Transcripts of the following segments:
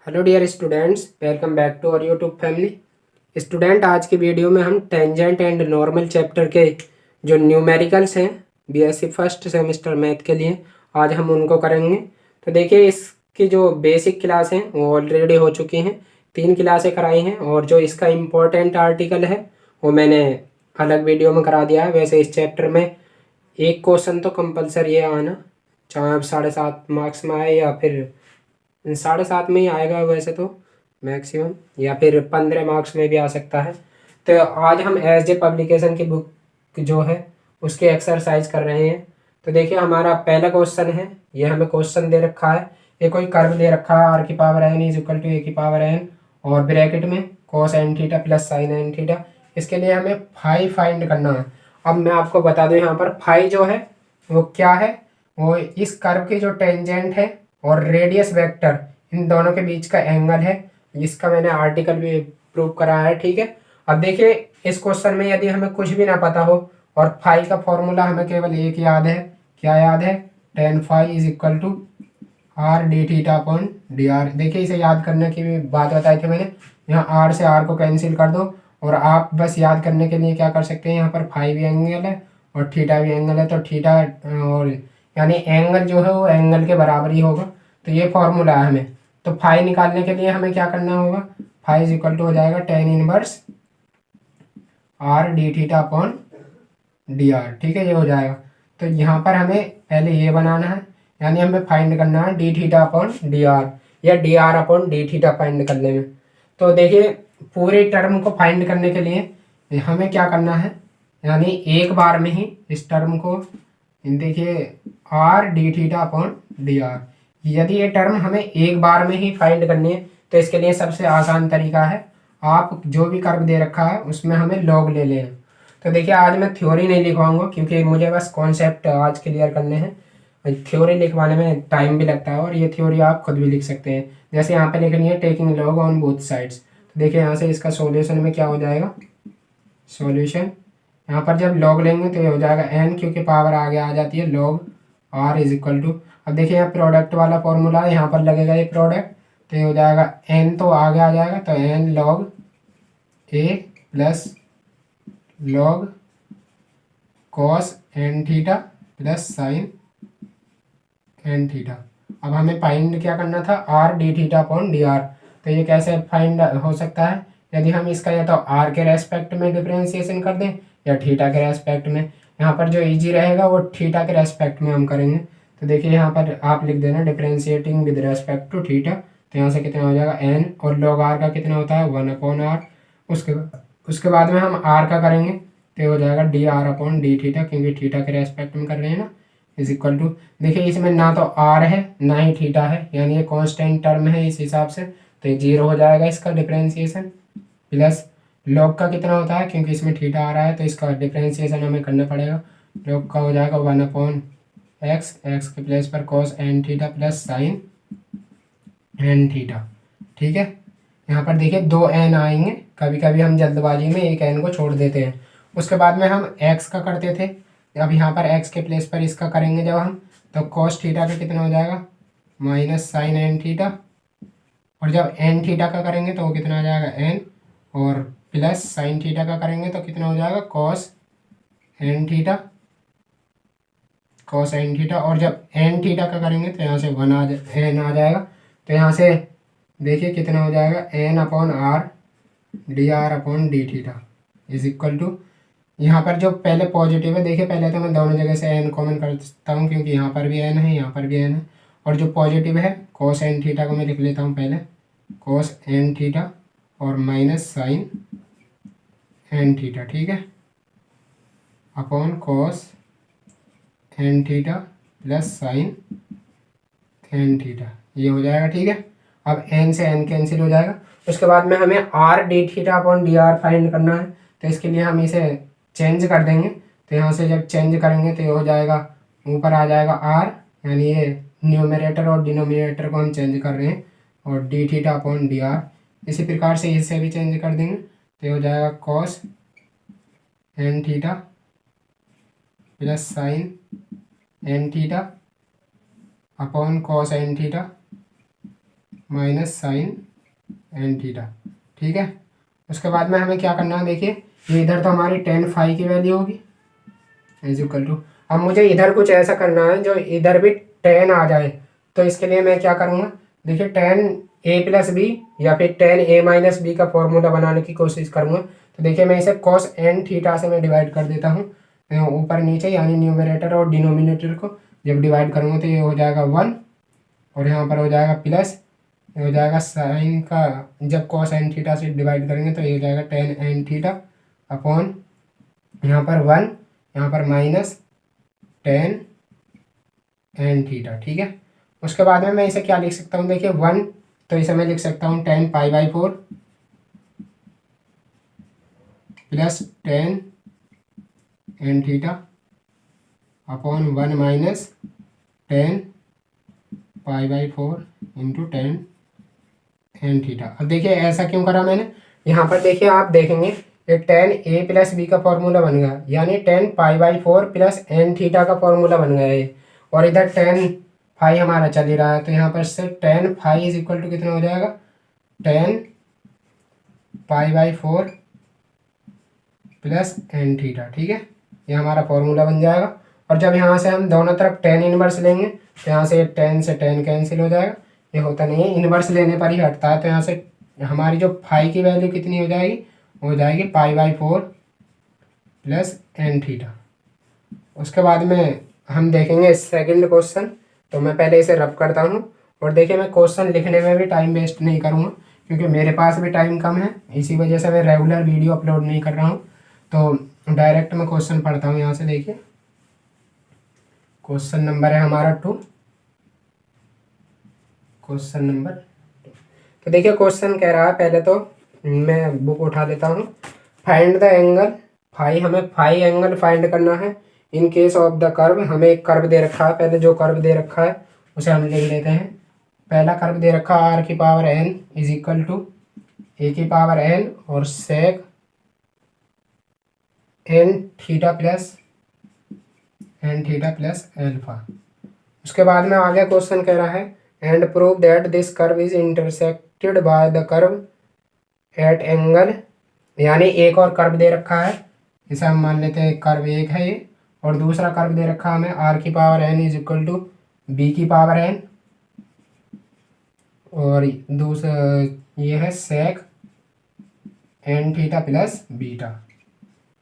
Hello dear students, welcome back to our YouTube family. Student, आज की video में हम टेंजेंट एंड नॉर्मल चैप्टर के जो न्यूमेरिकल्स हैं बीएससी फर्स्ट सेमेस्टर मैथ के लिए, आज हम उनको करेंगे। तो देखिए, इसकी जो बेसिक क्लास हैं वो ऑलरेडी हो चुकी हैं, 3 क्लासें कराई हैं, और जो इसका इम्पोर्टेंट आर्टिकल है वो मैंने अलग वीडियो में करा दिया है। वैसे इस चैप्टर में एक क्वेश्चन तो कंपलसरी है आना, चाहे आप 7.5 मार्क्स में आए या फिर 7.5 में ही आएगा वैसे तो मैक्सिमम, या फिर 15 मार्क्स में भी आ सकता है। तो आज हम एस जे पब्लिकेशन की बुक जो है उसके एक्सरसाइज कर रहे हैं। तो देखिए, हमारा पहला क्वेश्चन है, ये हमें क्वेश्चन दे रखा है, ये कोई कर्व दे रखा है आर की power N is equal to A की पावर एन, और ब्रैकेट में cos N theta plus sine N theta. इसके लिए हमें फाई फाइंड करना है। अब मैं आपको बता दूं, यहाँ पर फाई जो है वो क्या है, वो इस कर्व की जो टेंजेंट है और रेडियस वेक्टर, इन दोनों के बीच का एंगल है। इसका मैंने आर्टिकल भी प्रूव कराया है, ठीक है। अब देखिए, इस क्वेश्चन में यदि हमें कुछ भी ना पता हो और फाई का फॉर्मूला हमें केवल एक याद है, क्या याद है, tan phi is equal to r D theta upon D r. देखिए, इसे याद करने की भी बात बताई थी मैंने। यहाँ आर से आर को कैंसिल कर दो, और आप बस याद करने के लिए क्या कर सकते हैं, यहाँ पर फाई भी एंगल है और थीटा भी एंगल है, तो थीटा और यानी एंगल जो है वो एंगल के बराबर ही होगा। तो ये फॉर्मूला है हमें। तो फाई निकालने के लिए हमें क्या करना होगा, फाई इज इक्वल टू हो जाएगा tan inverse R D theta upon D R, ठीक है, ये हो जाएगा। तो यहाँ पर हमें पहले ये बनाना है, यानी हमें फाइंड करना है D theta upon D R, या D are upon D theta find करने में। तो देखिए, पूरे टर्म को फाइंड करने के लिए हमें क्या करना है, यानी एक बार में ही इस टर्म को देखिए R D theta upon D R, यदि ये टर्म हमें एक बार में ही फाइंड करनी है तो इसके लिए सबसे आसान तरीका है, आप जो भी कर्व दे रखा है उसमें हमें लॉग ले लें। तो देखिए, आज मैं थ्योरी नहीं लिखवाऊंगा क्योंकि मुझे बस कॉन्सेप्ट आज क्लियर करने हैं। थ्योरी लिखवाने में टाइम भी लगता है, और ये थ्योरी आप खुद भी लिख सकते हैं। जैसे यहाँ पे लिखनी है taking log on both sides. तो देखिए, यहाँ से इसका सॉल्यूशन में क्या हो जाएगा, सॉल्यूशन यहाँ पर जब लॉग लेंगे तो ये हो जाएगा एन, क्योंकि पावर आगे आ जाती है, log r is equal to, अब देखिए यहाँ प्रोडक्ट वाला फॉर्मूला है, यहाँ पर लगेगा ये प्रोडक्ट, तो ये हो जाएगा एन तो आगे आ जाएगा, तो N log A plus log cos N theta plus sine N theta. अब हमें फाइंड क्या करना था, R D theta upon D R. तो ये कैसे फाइंड हो सकता है, यदि हम इसका या तो आर के रेस्पेक्ट में डिफरेंशिएशन कर दें या थीटा के रेस्पेक्ट में। यहाँ पर जो इजी रहेगा वो थीटा के रेस्पेक्ट में हम करेंगे। तो देखिए, यहाँ पर आप लिख देना differentiating with respect to theta. तो यहाँ से कितना हो जाएगा एन, और लॉग आर का कितना होता है 1 अपॉन आर। उसके बाद में हम आर का करेंगे तो हो जाएगा d are upon D theta, क्योंकि थीटा के रेस्पेक्ट में कर रहे हैं ना, इज इक्वल टू, देखिए इसमें ना तो आर है ना ही थीटा है, यानी ये कांस्टेंट टर्म है, इस हिसाब से तो ये 0 हो जाएगा इसका डिफरेंशिएशन। प्लस लॉग का कितना होता है, क्योंकि इसमें थीटा आ रहा है तो इसका डिफरेंशिएशन हमें करना पड़ेगा। लॉग का हो जाएगा 1 अपॉन एक्स, एक्स के प्लेस पर cos N theta plus sine N theta, ठीक है। यहाँ पर देखिए 2 एन आएंगे, कभी कभी हम जल्दबाजी में एक एन को छोड़ देते हैं। उसके बाद में हम एक्स का करते थे, अब यहाँ पर एक्स के प्लेस पर इसका करेंगे जब हम, तो कॉस थीटा का कितना हो जाएगा माइनस साइन एन थीटा, और जब एन थीटा का करेंगे तो वो कितना आ जाएगा एन, और प्लस साइन थीटा का करेंगे तो कितना हो जाएगा cos N theta, cos N theta, और जब एन थीटा का करेंगे तो यहाँ से एन आ जाएगा। तो यहाँ से देखिए कितना हो जाएगा n upon r d are upon D theta is equal to, यहाँ पर जो पहले पॉजिटिव है, देखिए पहले तो मैं दोनों जगह से एन कॉमन करता हूँ, क्योंकि यहाँ पर भी एन है यहाँ पर भी एन है, और जो पॉजिटिव है कॉस एन थीटा को मैं लिख लेता हूँ पहले, कॉस एन थीटा और माइनस साइन एन थीटा, ठीक है, upon cos N theta plus sine N theta, ये हो जाएगा, ठीक है। अब एन से एन कैंसिल हो जाएगा। उसके बाद में हमें R D theta upon D r find करना है, तो इसके लिए हम इसे चेंज कर देंगे। तो यहाँ से जब चेंज करेंगे तो ये हो जाएगा, ऊपर आ जाएगा आर, यानी ये न्यूमरेटर और डिनोमिनेटर को हम चेंज कर रहे हैं, और d theta upon D R, इसी प्रकार से इसे भी चेंज कर देंगे तो ये हो जाएगा cos N theta plus sine N theta upon cos N theta minus sine N theta. ठीक है, उसके बाद में हमें क्या करना है, देखिए ये इधर तो हमारी टेन फाई की वैल्यू होगी इज इक्वल टू, अब मुझे इधर कुछ ऐसा करना है जो इधर भी टेन आ जाए। तो इसके लिए मैं क्या करूँगा, देखिए टेन ए प्लस बी या फिर टेन ए माइनस बी का फॉर्मूला बनाने की कोशिश करूँगा। तो देखिए मैं इसे कॉस एन थीटा से मैं डिवाइड कर देता हूँ ऊपर नीचे, यानी न्यूमरेटर और डिनोमिनेटर को जब डिवाइड करूँगा तो ये हो जाएगा 1 और यहाँ पर हो जाएगा प्लस, ये हो जाएगा साइन का, जब कॉस एन थीटा से डिवाइड करेंगे तो ये हो जाएगा टेन एन थीटा अपॉन यहाँ पर 1, यहाँ पर माइनस टेन एन थीटा। ठीक है, उसके बाद में मैं इसे क्या लिख सकता हूँ, देखिए 1, तो इसे मैं लिख सकता हूँ tan pi by 4 plus tan N theta upon 1 minus tan pi by 4 into tan N theta. अब देखिए ऐसा क्यों करा मैंने, यहाँ पर देखिए आप देखेंगे ये टेन ए प्लस बी का फॉर्मूला बन गया, यानी tan pi by 4 plus n theta का फॉर्मूला बन गया ये, और इधर टेन फाई हमारा चल ही रहा है। तो यहाँ पर से tan phi is equal to कितना हो जाएगा, tan pi by 4 plus n theta. ठीक है, ये हमारा फॉर्मूला बन जाएगा। और जब यहाँ से हम दोनों तरफ टेन इनवर्स लेंगे तो यहाँ से टेन से टेन कैंसिल हो जाएगा, ये होता नहीं है, इनवर्स लेने पर ही हटता है। तो यहाँ से हमारी जो फाई की वैल्यू कितनी हो जाएगी, हो जाएगी pi by 4 plus n theta. उसके बाद में हम देखेंगे सेकंड क्वेश्चन। तो मैं पहले इसे रब करता हूँ, और देखिए मैं क्वेश्चन लिखने में भी टाइम वेस्ट नहीं करूँगा क्योंकि मेरे पास भी टाइम कम है, इसी वजह से मैं रेगुलर वीडियो अपलोड नहीं कर रहा हूँ। तो डायरेक्ट मैं क्वेश्चन पढ़ता हूँ यहाँ से। देखिए क्वेश्चन नंबर है हमारा 2, क्वेश्चन नंबर 2। तो देखिए क्वेश्चन कह रहा है, पहले तो मैं बुक उठा लेता हूँ। फाइंड द एंगल फाई, हमें फाई एंगल फाइंड करना है in case of the curve. हमें एक कर्व दे रखा है, पहले जो कर्व दे रखा है उसे हम लिख लेते हैं। पहला कर्व दे रखा है आर की power N is equal to A की पावर एन और sec N theta plus alpha. उसके बाद में आगे क्वेश्चन कह रहा है and prove that this curve is intersected by the curve at angle, यानी एक और कर्व दे रखा है, इसे हम मान लेते हैं कर्व एक है ये, और दूसरा कर्व दे रखा है हमें आर की power N is equal to b की पावर एन, और दूसरा ये है sec N theta plus beta.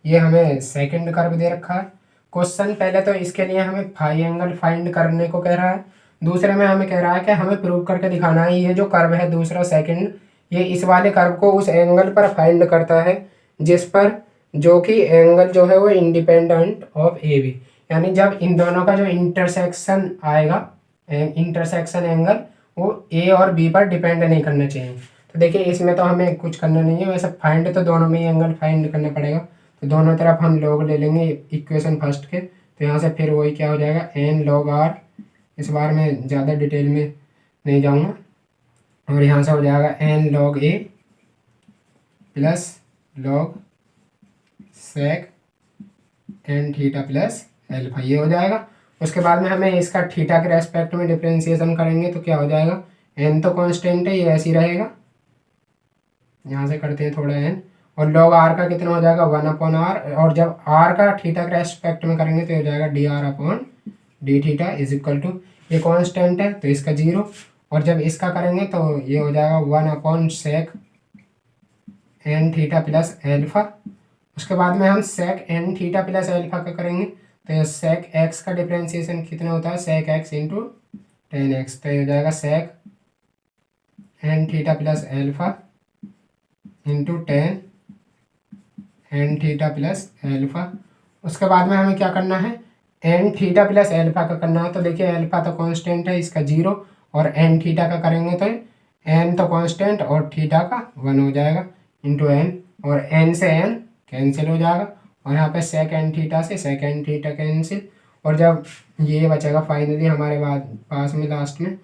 ये हमें सेकंड कर्व दे रखा है। क्वेश्चन पहले तो इसके लिए हमें फाई एंगल फाइंड करने को कह रहा है, दूसरे में हमें कह रहा है कि हमें प्रूव करके दिखाना है ये जो कर्व है दूसरा सेकंड, ये इस वाले कर्व को उस एंगल पर फाइंड करता है जिस पर, जो कि एंगल जो है वो इंडिपेंडेंट ऑफ ए बी, यानी जब इन दोनों का जो इंटरसेक्शन आएगा, इंटरसेक्शन एंगल वो ए और बी पर डिपेंड नहीं करना चाहिए। तो देखिए इसमें तो हमें कुछ करना नहीं है, वैसे फाइंड तो दोनों में ही एंगल फाइंड करना पड़ेगा। तो दोनों तरफ हम लॉग ले लेंगे इक्वेशन फर्स्ट के, तो यहाँ से फिर वही क्या हो जाएगा एन लॉग आर, इस बार मैं ज़्यादा डिटेल में नहीं जाऊँगा, और यहाँ से हो जाएगा N log A plus log sec N theta plus alpha, ये हो जाएगा। उसके बाद में हमें इसका थीटा के रेस्पेक्ट में डिफ्रेंशिएशन करेंगे तो क्या हो जाएगा, एन तो कांस्टेंट है, ये ऐसे ही रहेगा, यहाँ से करते हैं थोड़ा एन, और लॉग आर का कितना हो जाएगा 1 अपॉन आर, और जब आर का थीटा के रेस्पेक्ट में करेंगे तो हो जाएगा d are upon D theta is equal to, ये कांस्टेंट है तो इसका 0, और जब इसका करेंगे तो ये हो जाएगा 1 upon sec N theta plus alpha. उसके बाद में हम sec N theta plus alpha का करेंगे तो सेक एक्स का डिफ्रेंशिएशन कितना होता है, sec X into tan X, तो ये हो जाएगा sec N theta plus alpha into tan N theta plus alpha. उसके बाद में हमें क्या करना है, एन थीटा प्लस एल्फा का करना है। तो देखिए एल्फा तो कांस्टेंट है, इसका 0, और एन थीटा का करेंगे तो एन तो कांस्टेंट और थीटा का 1 हो जाएगा इंटू एन, और एन से एन कैंसिल हो जाएगा, और यहाँ पे सेक एन थीटा से सेक एन थीटा कैंसिल, और जब ये बचेगा फाइनली हमारे पास में लास्ट में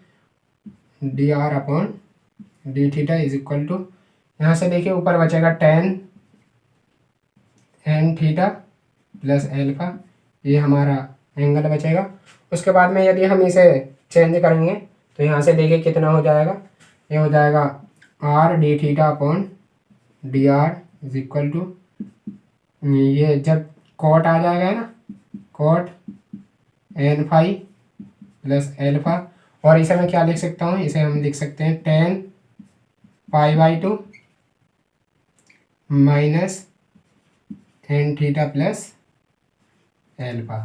d are upon D theta is equal to, यहाँ से देखिए ऊपर बचेगा tan N theta plus alpha, ये हमारा एंगल बचेगा। उसके बाद में यदि हम इसे चेंज करेंगे तो यहाँ से देखिए कितना हो जाएगा, ये हो जाएगा r D theta upon D r is equal to, ये जब कॉट आ जाएगा ना, cot n phi plus alpha, और इसे मैं क्या लिख सकता हूँ, इसे हम लिख सकते हैं tan pi by two minus n theta plus alpha.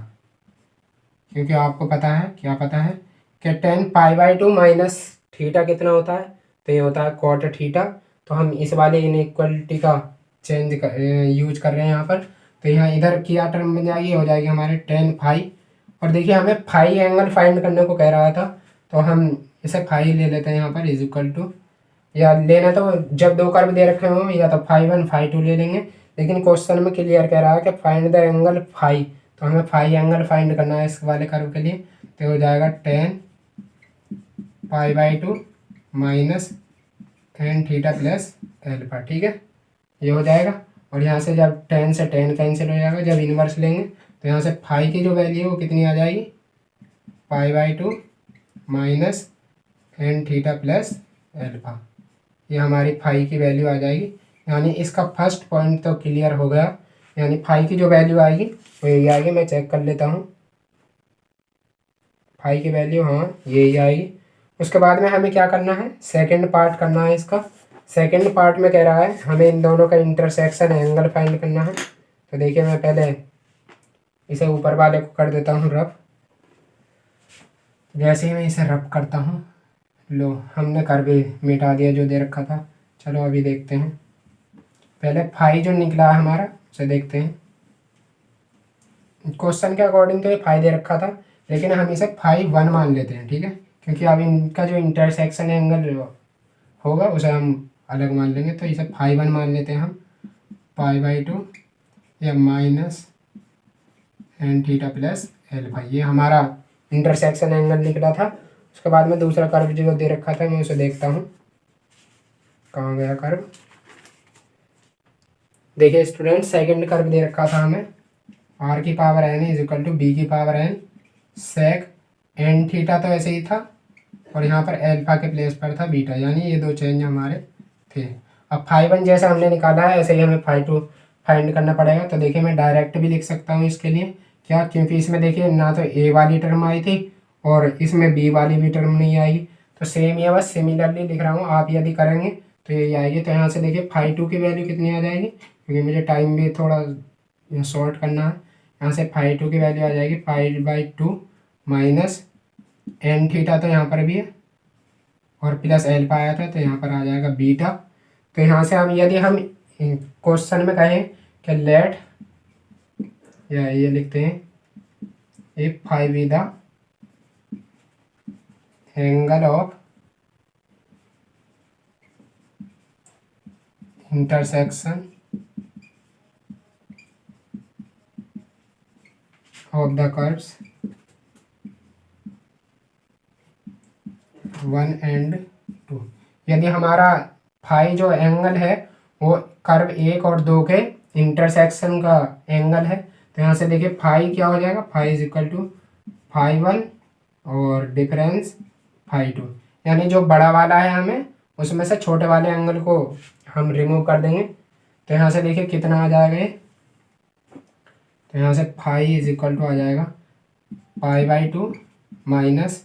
क्योंकि आपको पता है, क्या पता है कि tan pi by two minus theta कितना होता है, तो ये होता है कॉट थीटा। तो हम इस वाले इनइक्वलिटी का यूज कर रहे हैं यहाँ पर। तो यहाँ इधर क्या टर्म बन जाएगी, हो जाएगी हमारे टेन फाई, और देखिए हमें फाई एंगल फाइंड करने को कह रहा था, तो हम इसे फाई ले लेते हैं यहाँ पर इज इक्वल टू, या लेना तो जब दो कर्व दे रखे हों या तो फाई वन फाई टू ले लेंगे, लेकिन क्वेश्चन में क्लियर कह रहा है कि फाइंड द एंगल फाई, तो हमें फाई एंगल फाइंड करना है इस वाले कर्व के लिए। तो हो जाएगा tan pi by two minus n theta plus alpha. ठीक है, ये हो जाएगा। और यहाँ से जब टेन से टेन कैंसिल हो जाएगा, जब इन्वर्स लेंगे तो यहाँ से फाई की जो वैल्यू है वो कितनी आ जाएगी, pi by two minus n theta plus alpha. ये हमारी फाई की वैल्यू आ जाएगी। यानी इसका फर्स्ट पॉइंट तो क्लियर हो गया, यानी फाई की जो वैल्यू आएगी वो यही आएगी। मैं चेक कर लेता हूँ फाई की वैल्यू, हाँ यही आएगी। उसके बाद में हमें क्या करना है, सेकंड पार्ट करना है इसका। सेकंड पार्ट में कह रहा है हमें इन दोनों का इंटरसेक्शन एंगल फाइंड करना है। तो देखिए मैं पहले इसे ऊपर वाले को कर देता हूँ रफ। जैसे ही मैं इसे रफ करता हूँ, लो हमने कर्व मिटा दिया जो दे रखा था। चलो अभी देखते हैं, पहले फाई जो निकला है हमारा उसे देखते हैं। क्वेश्चन के अकॉर्डिंग तो ये फाई दे रखा था, लेकिन हम इसे फाई वन मान लेते हैं, ठीक है, क्योंकि अब इनका जो इंटरसेक्शन एंगल होगा उसे हम अलग मान लेंगे। तो इसे फाई वन मान लेते हैं हम, पाई बाई टू या minus n theta plus alpha, ये हमारा इंटरसेक्शन एंगल निकला था। उसके बाद में दूसरा कर्व जो दे रखा था मैं उसे देखता हूँ, कहाँ गया कर्व। देखिए स्टूडेंट, सेकंड कर्व दे रखा था हमें, आर की power N is equal to b की power n sec N theta, तो ऐसे ही था, और यहाँ पर एल्फा के प्लेस पर था बीटा, यानी ये दो चेंज हमारे थे। अब फाई वन जैसा हमने निकाला है ऐसे ही हमें फाई टू फाइंड करना पड़ेगा। तो देखिए मैं डायरेक्ट भी लिख सकता हूँ इसके लिए, क्या, क्योंकि इसमें देखिए ना तो ए वाली टर्म आई थी और इसमें बी वाली भी टर्म नहीं आएगी। तो सेम या बस सिमिलरली लिख रहा हूँ, आप यदि करेंगे तो ये आएगी। तो यहाँ से देखिए फाई टू की वैल्यू कितनी आ जाएगी, क्योंकि मुझे टाइम भी थोड़ा शॉर्ट करना है। यहाँ से फाई टू की वैल्यू आ जाएगी pi by two minus n theta, तो यहाँ पर भी है, और प्लस एल्फा आया था तो यहाँ पर आ जाएगा बीटा। तो यहाँ से हम यदि हम क्वेश्चन में कहें कि लेट, या ये लिखते हैं if five is the angle of intersection of the curves 1 and 2, यदि हमारा फाई जो एंगल है वो कर्व 1 और 2 के इंटरसेक्शन का एंगल है। तो यहाँ से देखिए फाई क्या हो जाएगा, phi is equal to phi one और डिफरेंस फाई टू, यानी जो बड़ा वाला है हमें उसमें से छोटे वाले एंगल को हम रिमूव कर देंगे। तो यहाँ से देखिए कितना आ जाएगा ये, तो यहाँ से फाई इज इक्वल टू आ जाएगा pi by two minus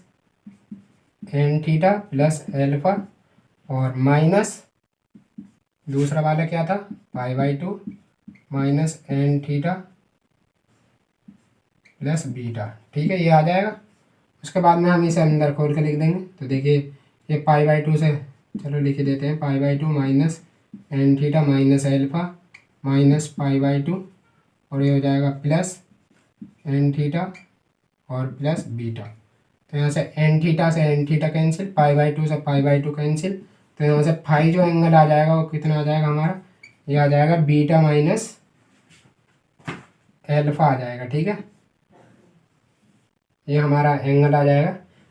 n theta plus alpha, और माइनस दूसरा वाला क्या था, pi by two minus n theta plus beta. ठीक है, ये आ जाएगा। उसके बाद में हम इसे अंदर खोल के लिख देंगे। तो देखिए ये पाई बाई टू से, चलो लिख देते हैं, pi by two minus n theta minus alpha minus pi by two, और ये हो जाएगा प्लस एन थीटा और प्लस बीटा। तो यहाँ से n theta cancel, pi by two से पाई बाई टू कैंसिल। तो यहाँ से फाई जो एंगल आ जाएगा वो कितना आ जाएगा हमारा, ये आ जाएगा बीटा माइनस एल्फा आ जाएगा। ठीक है, ये हमारा एंगल आ जाएगा।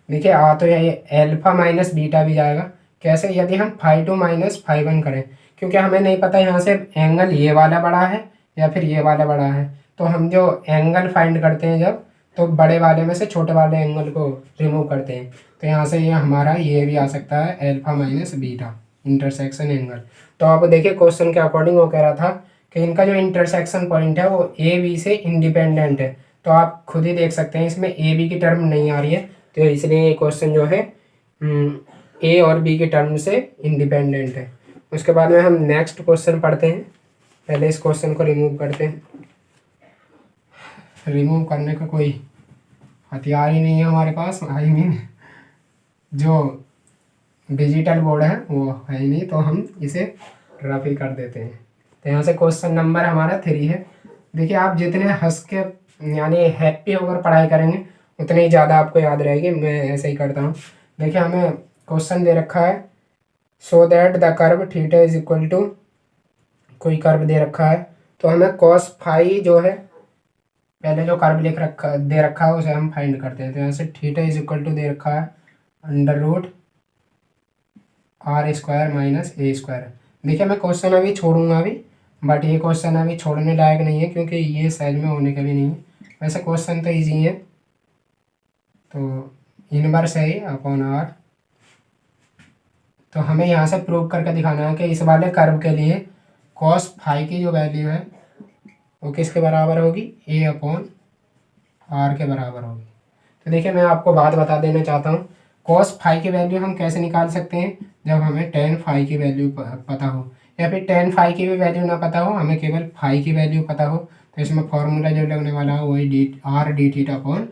देखिए आ तो ये एल्फा माइनस बीटा भी जाएगा। कैसे, यदि हम phi two minus phi one करें, क्योंकि हमें नहीं पता यहाँ से एंगल ये वाला बड़ा है या फिर ये वाला बड़ा है। तो हम जो एंगल फाइंड करते हैं जब, तो बड़े वाले में से छोटे वाले एंगल को रिमूव करते हैं। तो यहाँ से ये हमारा ये भी आ सकता है alpha minus beta intersection angle. तो आप देखिए क्वेश्चन के अकॉर्डिंग वो कह रहा था कि इनका जो इंटरसेक्शन पॉइंट है वो ए बी से इंडिपेंडेंट है। तो आप खुद ही देख सकते हैं इसमें ए बी की टर्म नहीं आ रही है, तो इसलिए ये क्वेश्चन जो है ए और बी के टर्म से इंडिपेंडेंट है। उसके बाद में हम नेक्स्ट क्वेश्चन पढ़ते हैं। पहले इस क्वेश्चन को रिमूव करते हैं। रिमूव करने का कोई हथियार ही नहीं है हमारे पास, आई मीन जो डिजिटल बोर्ड है वो है ही नहीं, तो हम इसे रफ ही कर देते हैं। तो यहाँ से क्वेश्चन नंबर हमारा 3 है। देखिए आप जितने हंस के यानी हैप्पी होकर पढ़ाई करेंगे उतने ही ज़्यादा आपको याद रहेगी। मैं ऐसे ही करता हूँ। देखिए हमें क्वेश्चन दे रखा है so that the curve theta is equal to, कोई कर्व दे रखा है तो हमें कॉस फाई जो है, पहले जो कर्व दे रखा है उसे हम फाइंड करते हैं। तो यहाँ से थीटा इज इक्वल टू दे रखा है under root r square minus a square. देखिए मैं क्वेश्चन अभी छोड़ूंगा अभी, बट ये क्वेश्चन अभी छोड़ने लायक नहीं है क्योंकि ये साइज में होने का भी नहीं है। वैसे क्वेश्चन तो ईजी है, तो इनवर्स है अपॉन आर। तो हमें यहाँ से प्रूव करके दिखाना है कि इस वाले कर्व के लिए कॉस फाई की जो वैल्यू है वो किसके बराबर होगी, ए अपॉन आर के बराबर होगी। तो देखिए मैं आपको बात बता देना चाहता हूँ, कॉस फाई की वैल्यू हम कैसे निकाल सकते हैं, जब हमें टेन फाई की वैल्यू पता हो, या फिर टेन फाई की भी वैल्यू ना पता हो, हमें केवल फाई की वैल्यू पता हो। तो इसमें फॉर्मूला जो लगने वाला है वही D theta upon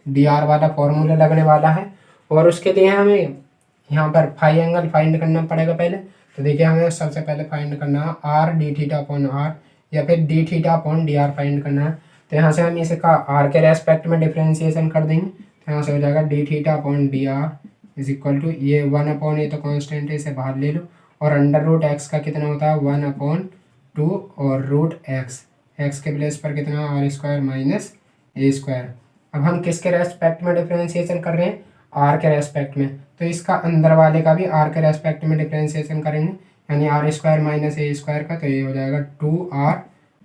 D R वाला फॉर्मूला लगने वाला है। और उसके लिए हमें यहाँ पर फाई एंगल फाइंड करना पड़ेगा पहले। तो देखिए हमें सबसे पहले फाइंड करना है r D theta upon r, या फिर d theta upon D r find करना है। तो यहाँ से हम इसका आर के रेस्पेक्ट में डिफ्रेंसिएशन कर देंगे। तो यहाँ से हो जाएगा D theta upon D r is equal to, ये 1 अपॉन ए तो कॉन्स्टेंट है, इसे बाहर ले लो, और अंडर रूट एक्स का कितना होता है 1/2 और रूट एक्स के प्लेस पर कितना r square minus a square. अब हम किसके रेस्पेक्ट में डिफ्रेंसिएशन कर रहे हैं, आर के रेस्पेक्ट में, तो इसका अंदर वाले का भी आर के रेस्पेक्ट में डिफ्रेंसिएशन करेंगे, यानी r square minus a square का, तो ये हो जाएगा 2r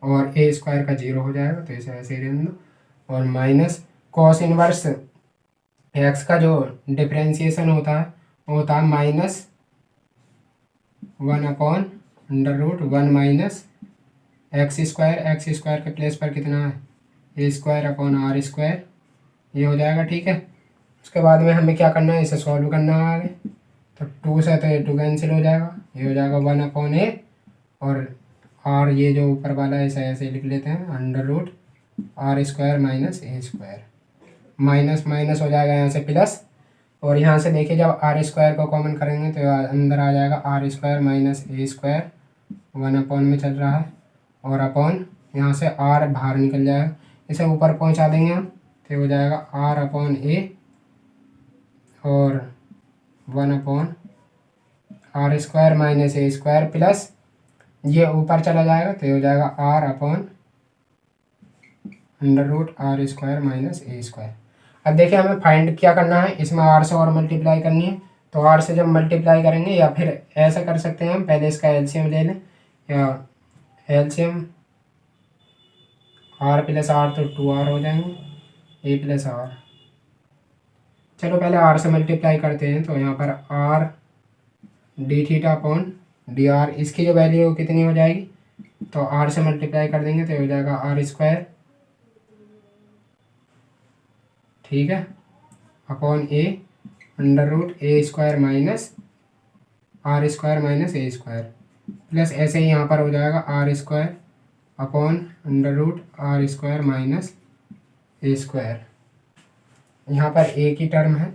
और ए स्क्वायर का 0 हो जाएगा, तो इसे ऐसे ही रहने दो। और माइनस कॉस इनवर्स एक्स का जो डिफ्रेंसिएशन होता है वो होता है -1/√1 माइनस एक्स स्क्वायर के प्लेस पर कितना है ए स्क्वायर अपॉन आर स्क्वायर, ये हो जाएगा। ठीक है, उसके बाद में हमें क्या करना है, इसे सॉल्व करना है आगे। तो 2 से तो ये 2 कैंसिल हो जाएगा, ये हो जाएगा 1/a, और आर ये जो ऊपर वाला है इसे ऐसे लिख लेते हैं √r² minus a square, minus minus हो जाएगा यहाँ से प्लस, और यहाँ से देखिए जब आर स्क्वायर को कॉमन करेंगे तो अंदर आ जाएगा r² माइनस ए स्क्वायर, 1 में चल रहा है, और अपॉन यहाँ से r बाहर निकल जाएगा, इसे ऊपर पहुँचा देंगे हम, तो हो जाएगा r/a और 1/r² minus a square plus ये ऊपर चला जाएगा, तो हो जाएगा r/√r² माइनस ए स्क्वायर। अब देखिए हमें फाइंड क्या करना है, इसमें r से और मल्टीप्लाई करनी है। तो r से जब मल्टीप्लाई करेंगे, या फिर ऐसा कर सकते हैं हम, पहले इसका एलसीएम ले लें, या एलसीएम r + r तो 2r हो जाएंगे, a + r। चलो पहले r से मल्टीप्लाई करते हैं। तो यहाँ पर r D theta upon D r, इसकी जो वैल्यू कितनी हो जाएगी, तो r से मल्टीप्लाई कर देंगे तो हो जाएगा r², ठीक है, upon a √a² minus r² minus a square, plus ऐसे ही यहाँ पर हो जाएगा r² upon √r² minus a square. यहाँ पर a की टर्म है,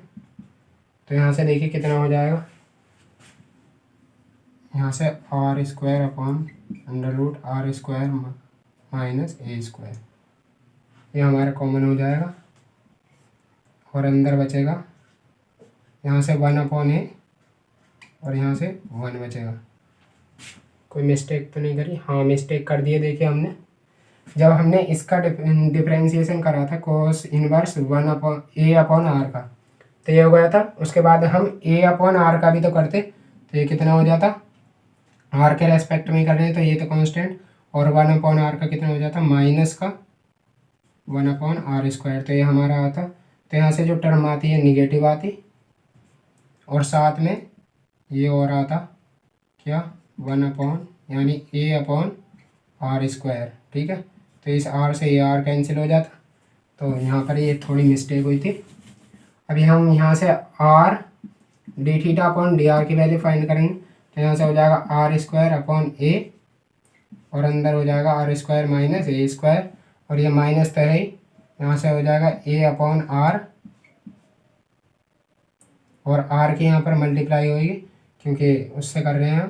तो यहाँ से देखिए कितना हो जाएगा, यहाँ से r² upon √r² minus a square, ये हमारा कॉमन हो जाएगा, और अंदर बचेगा यहाँ से 1/a और यहाँ से 1 बचेगा। कोई मिस्टेक तो नहीं करी, हाँ मिस्टेक कर दिए। देखिए हमने जब हमने इसका डिफ्रेंसिएशन करा था कोस इनवर्स a/r का, तो ये हो गया था। उसके बाद हम a/r का भी तो करते, तो ये कितना हो जाता, r के रेस्पेक्ट में कर रहे हैं तो ये तो कांस्टेंट, और 1/r का कितना हो जाता माइनस का 1/r²। तो ये हमारा आता, तो यहाँ से जो टर्म आती है निगेटिव आती, और साथ में ये और आता क्या, 1 यानी a/r²। ठीक है, तो इस r से ये r कैंसिल हो जाता। तो यहाँ पर ये थोड़ी मिस्टेक हुई थी। अभी हम यहाँ से r d(θ/dr) की वैल्यू फाइंड करेंगे। तो यहाँ से हो जाएगा r²/a, और अंदर हो जाएगा r² - a², और ये माइनस तरह ही यहाँ से हो जाएगा a/r, और r की यहाँ पर मल्टीप्लाई होगी क्योंकि उससे कर रहे हैं हम,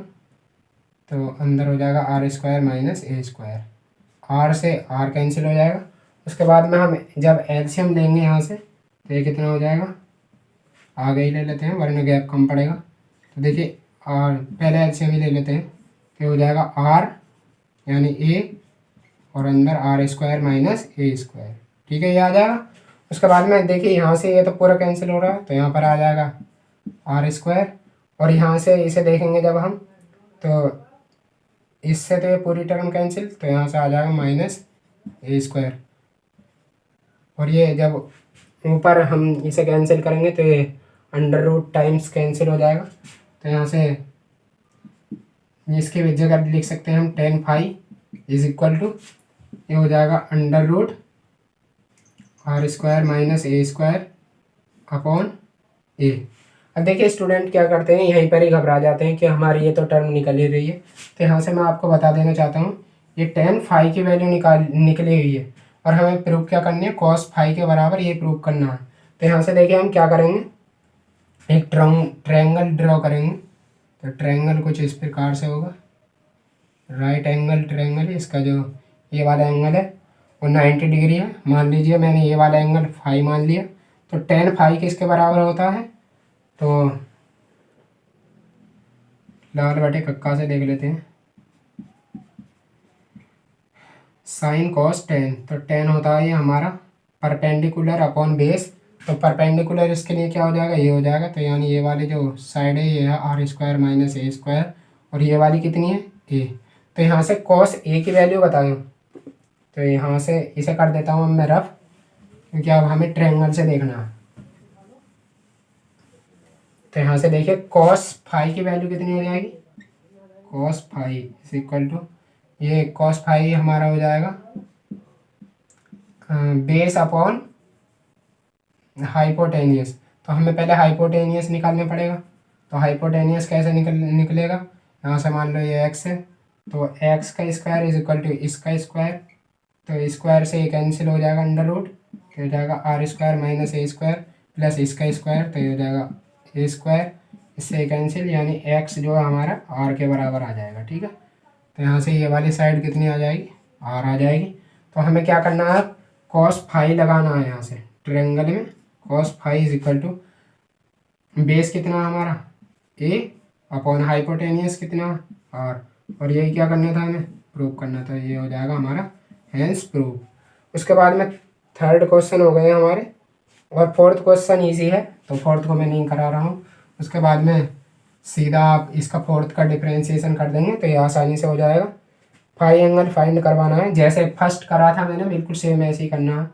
तो अंदर हो जाएगा r² - a²। r से r कैंसिल हो जाएगा। उसके बाद में हम जब एलसीएम लेंगे यहाँ से, तो ये कितना हो जाएगा, आगे ही ले लेते हैं वरना गैप कम पड़ेगा। तो देखिए r, पहले एलसीएम ही ले लेते हैं, तो हो जाएगा r यानी a, और अंदर r² - a²। ठीक है, ये आ जाएगा। उसके बाद में देखिए यहाँ से ये तो पूरा कैंसिल हो रहा है, तो यहाँ पर आ जाएगा r², और यहाँ से इसे देखेंगे जब हम, तो इससे तो ये पूरी टर्म कैंसिल, तो यहाँ से आ जाएगा -a², और ये जब ऊपर हम इसे कैंसिल करेंगे तो ये अंडर रूट टाइम्स कैंसिल हो जाएगा। तो यहाँ से इसकी जगह लिख सकते हैं हम tan φ = ये हो जाएगा अंडर रूट r² - a²/a। अब देखिए स्टूडेंट क्या करते हैं, यहीं पर ही घबरा जाते हैं कि हमारी ये तो टर्म निकल ही रही है। तो यहाँ से मैं आपको बता देना चाहता हूँ, ये tan φ की वैल्यू निकली हुई है, और हमें प्रूव क्या करनी है, cos φ के बराबर ये प्रूव करना है। तो यहाँ से देखिए हम क्या करेंगे, एक ट्रायंगल ड्रॉ करेंगे। तो ट्रायंगल कुछ इस प्रकार से होगा, राइट एंगल ट्रायंगल। इसका जो ये वाला एंगल है वो 90 डिग्री है, मान लीजिए मैंने ये वाला एंगल फाई मान लिया। तो tan φ किसके बराबर होता है, तो लाल बटे कक्का से देख लेते हैं, साइन कॉस टेन। तो टेन होता है ये हमारा परपेंडिकुलर अपॉन बेस। तो परपेंडिकुलर इसके लिए क्या हो जाएगा, ये हो जाएगा। तो यानी ये वाली जो साइड है ये है r² - a², और ये वाली कितनी है, a। तो यहाँ से cos a की वैल्यू बताएं, तो यहाँ से इसे कर देता हूँ मैं रफ, क्योंकि अब हमें ट्रायंगल से देखना है। तो यहाँ से देखिए cos φ की वैल्यू कितनी हो जाएगी, cos φ = ये cos φ हमारा हो जाएगा बेस अपॉन हाइपोटेनियस। तो हमें पहले हाइपोटेनियस निकालना पड़ेगा। तो हाइपोटेनियस कैसे निकलेगा, यहाँ से मान लो ये x है, तो x² = इसका स्क्वायर। तो स्क्वायर से ये कैंसिल हो जाएगा अंडर रूट, तो हो जाएगा r² - a² प्लस इसका स्क्वायर, तो ये हो जाएगा a²। इससे कैंसिल, यानी x जो है हमारा r के बराबर आ जाएगा। ठीक है, तो यहाँ से ये वाली साइड कितनी आ जाएगी, r आ जाएगी। तो हमें क्या करना है, cos φ लगाना है यहाँ से ट्रायंगल में। cos φ = बेस कितना हमारा a अपॉन हाइपोटेनियस कितना r, और यही क्या करना था, हमें प्रूव करना था। ये हो जाएगा हमारा हेंस प्रूव। उसके बाद में थर्ड क्वेश्चन हो गए हमारे, और फोर्थ क्वेश्चन ईजी है, तो फोर्थ को मैं नहीं करा रहा हूँ। उसके बाद में सीधा आप इसका फोर्थ का डिफ्रेंशिएशन कर देंगे, तो ये आसानी से हो जाएगा। फाई एंगल फाइंड करवाना है, जैसे फर्स्ट करा था मैंने, बिल्कुल सेम ऐसे ही करना है।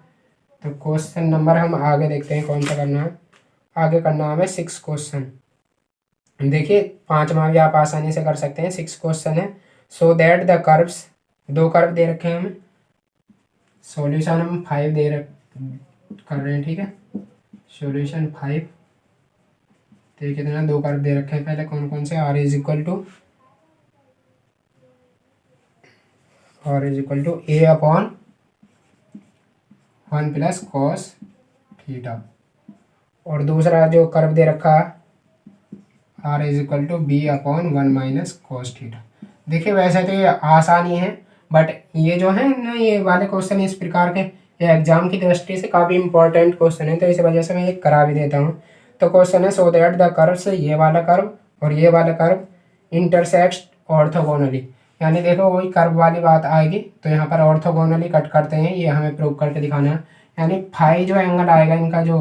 तो क्वेश्चन नंबर हम आगे देखते हैं कौन सा करना है। आगे करना है हमें 6 क्वेश्चन। देखिए 5 मार्क आप आसानी से कर सकते हैं। 6 क्वेश्चन है। So that the curves, 2 curve दे रखे हैं हमें, सॉल्यूशन हम 5 कर रहे हैं। ठीक है, सॉल्यूशन 5। तो ये कितना, 2 कर्व दे रखे हैं। पहले कौन कौन से, r = a/1 + cos θ, और दूसरा जो कर्व दे रखा है r = b/1 - cos θ। देखिए वैसे तो ये आसान ही है, बट ये जो है ना, ये वाले क्वेश्चन इस प्रकार के, ये एग्जाम की दृष्टि से काफ़ी इंपॉर्टेंट क्वेश्चन है, तो इस वजह से मैं ये करा भी देता हूँ। तो क्वेश्चन है, सो दैट द कर्व्स, ये वाला कर्व और ये वाला कर्व इंटरसेक्ट ऑर्थोगोनली। यानी देखो वही कर्व वाली बात आएगी, तो यहाँ पर ऑर्थोगोनली कट करते हैं, ये हमें प्रूव करके दिखाना है। यानी फाई जो एंगल आएगा, इनका जो